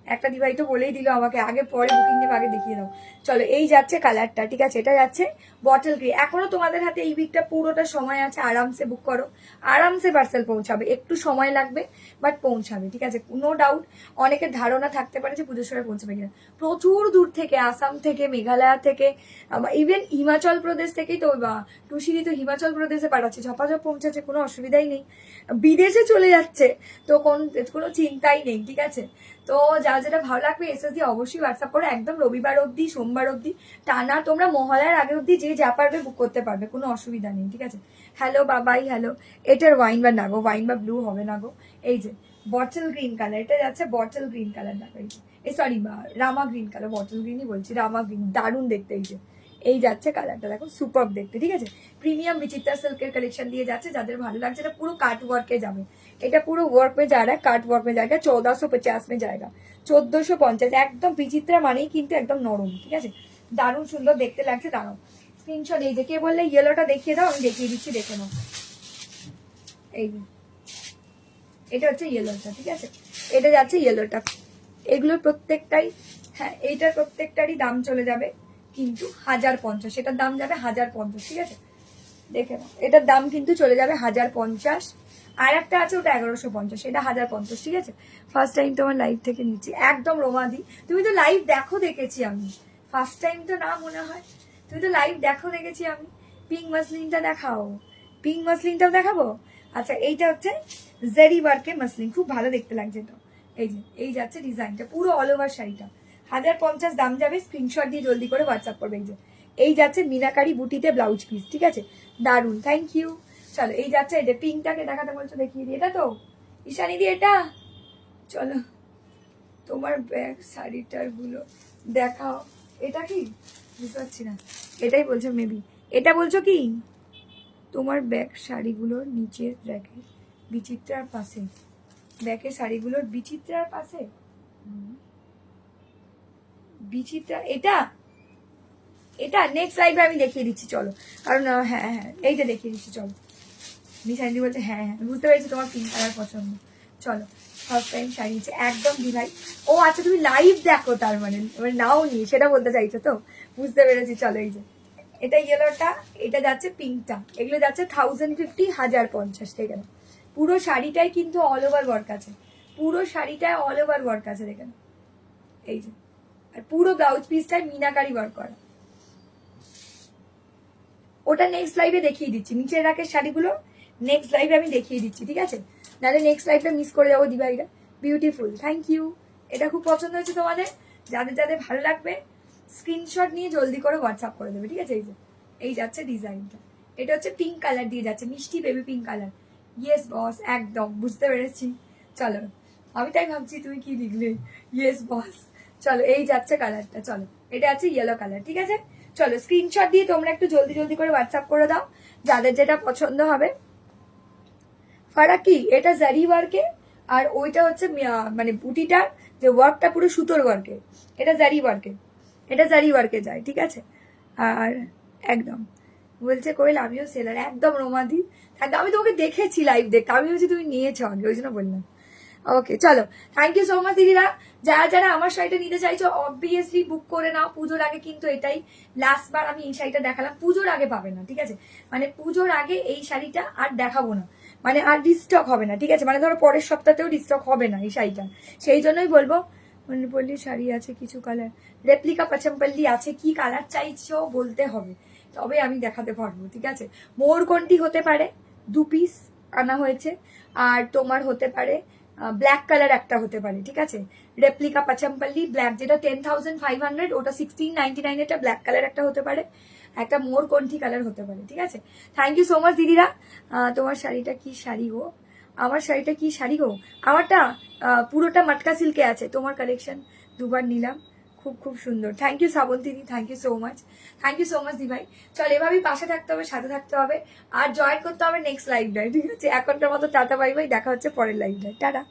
Speaker 1: একটা দিভাই তো বলেই দিল আমাকে, আগে পরে বুকিং নেবে, আগে দেখিয়ে দাও। চলো, এই যাচ্ছে কালারটা, ঠিক আছে? এটা যাচ্ছে বটল গ্রে। এখনো তোমাদের হাতে এই উইকটা পুরোটা সময় আছে, আরামসে বুক করো, আরামসে পার্সেল পৌঁছাবে, একটু সময় লাগবে বাট পৌঁছাবে, ঠিক আছে? নো ডাউট অনেকের ধারণা থাকতে পারে যে পুজোর সময় পৌঁছাবে কিনা। প্রচুর দূর থেকে, আসাম থেকে, মেঘালয় থেকে, ইভেন হিমাচল প্রদেশ থেকেই তো, টুসিদি তো হিমাচল প্রদেশে পাঠাচ্ছে, ঝপাঝপ পৌঁছাচ্ছে, কোনো অসুবিধাই নেই। বিদেশে চলে যাচ্ছে তো কোনো চিন্তাই নেই, ঠিক আছে? তো যা যেটা ভালো লাগবে এসএস দিয়ে অবশ্যই হোয়াটসঅ্যাপ করো, একদম রবিবার অবধি, সোমবার অবধি টানা তোমরা মহালয়ার আগে অবধি যে যা পারবে বুক করতে পারবে, কোনো অসুবিধা নেই, ঠিক আছে? হ্যালো বাবাই, হ্যালো। এটার ওয়াইন বা না গো, ওয়াইন বা ব্লু হবে না গো। এই যে বটল গ্রিন কালার, এটা যাচ্ছে বটল গ্রিন কালার, দেখো এই সরি রামা গ্রিন কালার, বটল গ্রিনই বলছি, রামা গ্রিন, দারুণ দেখতে। এই যাচ্ছে কালারটা দেখো, সুপার দেখতে, ঠিক আছে? প্রিমিয়াম বিচিত্রা সিল্কের কালেকশন দিয়ে যাচ্ছে, যাদের ভালো লাগছে। এটা পুরো কাট ওয়ার্কে যাবে, এটা পুরো ওয়ার্ক में जा रहा है, काट वर्क में जाएगा, 1450 में जाएगा, 1450। একদম বিচিত্রা মানেই কিন্তু একদম নরম, ঠিক আছে? দারুণ সুন্দর দেখতে লাগছে। দাঁড়াও, স্ক্রিনশট। এই যে কে বললে ইয়েলোটা দেখিয়ে দাও, আমি দেখিয়ে দিচ্ছি, দেখে নাও। এই যে এটা হচ্ছে ইয়েলোটা, ঠিক আছে? এটা যাচ্ছে ইয়েলোটা। এগুলোর প্রত্যেকটাই, হ্যাঁ এইটার প্রত্যেকটারই দাম চলে যাবে কিন্তু 1050, এটার দাম যাবে 1050, ঠিক আছে? দেখে নাও, এটার দাম কিন্তু চলে যাবে 1050। আর একটা আছে ওটা 1150, এটা 1050, ঠিক আছে? ফার্স্ট টাইম তোমার লাইভ থেকে নিচ্ছি, একদম রোমাদি। তুমি তো লাইভ দেখো, দেখেছি আমি, ফার্স্ট টাইম তো না মনে হয়। তুমি তো লাইভ দেখো, দেখেছি আমি। পিঙ্ক মাসলিনটা দেখাও, পিঙ্ক মাসলিনটাও দেখাবো। আচ্ছা, এইটা হচ্ছে জেরি ওয়ার্কে মাসলিন, খুব ভালো দেখতে লাগছে তো। এই যে এই যাচ্ছে ডিজাইনটা, পুরো অল ওভার শাড়িটা 1050 দাম যাবে। স্ক্রিনশট দিয়ে জলদি করে হোয়াটসঅ্যাপ করবে। এই যে এই যাচ্ছে মিনাকারি বুটিতে ব্লাউজ পিস, ঠিক আছে? দারুন, থ্যাংক ইউ। চলো, এই যাচ্ছে, এই যে পিঙ্কটাকে দেখাতে বলছো, দেখিয়ে দিই। এটা তো ঈশানি দি, এটা চলো, তোমার ব্যাগ শাড়িটার গুলো দেখাও। এটা কি বুঝতে পারছি না, এটাই বলছো মেবি, এটা বলছো কি? তোমার ব্যাগ শাড়িগুলোর নিচের র্যাকে বিচিত্রার পাশে, ব্যাগের শাড়িগুলোর বিচিত্রার পাশে, বিচিত্রা, এটা এটা নেক্সট লাইভে আমি দেখিয়ে দিচ্ছি, চলো। কারণ হ্যাঁ হ্যাঁ এইটা দেখিয়ে দিচ্ছি, চলো। নিশানি বলছে হ্যাঁ হ্যাঁ, বুঝতে পেরেছি তোমার পিঙ্ক কালার পছন্দ। চলো, ফার্স্ট টাইম সারিয়েছে একদম দিভাই। ও আচ্ছা, তুমি লাইভ দেখো তার মানে, নাও নি সেটা বলতে চাইছো তো, বুঝতে পেরেছি। চলো, এই যে এটা ইয়েলোটা, এটা যাচ্ছে পিঙ্কটা, এগুলো যাচ্ছে 1050, 1050, দেখে নাও। পুরো শাড়িটাই কিন্তু অল ওভার ওয়ার্ক আছে, পুরো শাড়িটায় অল ওভার ওয়ার্ক আছে, দেখে নাও। এই যে, আর পুরো ব্লাউজ পিসটায় মিনাকারি ওয়ার্ক করা। ওটা নেক্সট লাইভে দেখিয়ে দিচ্ছি, নিচের রাখের শাড়িগুলো নেক্সট লাইভে আমি দেখিয়ে দিচ্ছি, ঠিক আছে? নাহলে নেক্সট লাইভটা মিস করে যাবো দিভাইরা। Beautiful, thank you. এটা খুব পছন্দ হয়েছে তোমাদের, যাদের যাদের ভালো লাগবে স্ক্রিনশট নিয়ে জলদি করে হোয়াটসঅ্যাপ করে দেবে, ঠিক আছে? এই যে এই যাচ্ছে ডিজাইনটা, এটা হচ্ছে পিঙ্ক কালার দিয়ে যাচ্ছে, মিষ্টি baby pink colour. Yes boss, একদম বুঝতে পেরেছি। চলো, আমি তাই ভাবছি তুমি কি লিখলে, ইয়েস বস। চলো, এই যাচ্ছে কালারটা, চলো, এটা আছে ইয়েলো কালার, ঠিক আছে? চলো, স্ক্রিনশট দিয়ে তোমরা একটু জলদি জলদি করে হোয়াটসঅ্যাপ করে দাও, যাদের যেটা পছন্দ হবে। ফারাক কি, এটা জারি ওয়ার্কে, আর ওইটা হচ্ছে মানে বুটিটার যে ওয়ার্কটা পুরো সুতোর ওয়ার্কে, এটা জারি ওয়ার্কে, এটা জারি ওয়ার্কে যায়, ঠিক আছে? আর একদম বলছে কইল আমিও সেলার, একদম রোমাদি থাকবে। আমি তোমাকে দেখেছি লাইভ দেখতে, আমি বলছি তুমি নিয়েছো আগে, ওই জন্য বললাম। ওকে চলো, থ্যাংক ইউ সো মাচ দিদিরা। যারা যারা আমার শাড়িটা নিতে চাইছো অবভিয়াসলি বুক করে নাও পুজোর আগে, কিন্তু এটাই লাস্ট বার আমি এই শাড়িটা দেখালাম, পুজোর আগে পাবে না, ঠিক আছে? মানে পুজোর আগে এই শাড়িটা আর দেখাবো না, মানে আর রিস্টক হবে না, ঠিক আছে? মানে ধরো পরের সপ্তাহতেও রিস্টক হবে না এই শাড়িটা, সেই জন্যই বলবো মণিপল্লি শাড়ি আছে কিছু কালার, রেপ্লিকা পচমপল্লি আছে, কি কালার চাইছো বলতে হবে, তবে আমি দেখাতে পারবো, ঠিক আছে? মোরকন্টি হতে পারে 2 পিস আনা হয়েছে, আর তোমার হতে পারে ব্ল্যাক কালার একটা হতে পারে, ঠিক আছে? রেপ্লিকা পাচাম্পাল্লি ব্ল্যাক, যেটা 10,500, ওটা 1699 এটা ব্ল্যাক কালার একটা হতে পারে, একটা মোরকন্ঠি কালার হতে পারে, ঠিক আছে? থ্যাংক ইউ সো মাচ দিদিরা। তোমার শাড়িটা কি শাড়ি গো? আমার শাড়িটা কি শাড়ি গো? আমারটা পুরোটা মাটকা সিল্কে আছে, তোমার কালেকশন দুবার নিলাম, খুব খুব সুন্দর। থ্যাংক ইউ শ্রাবন্তী দি, thank you so much, thank you so much দি ভাই। চল এভাবেই পাশে থাকতে হবে, সাথে থাকতে হবে, আর জয়েন করতে হবে নেক্সট লাইভটায়, ঠিক আছে? এখনকার মতো টাটা বাই বাই, দেখা হচ্ছে পরের লাইভটায়, টাটা।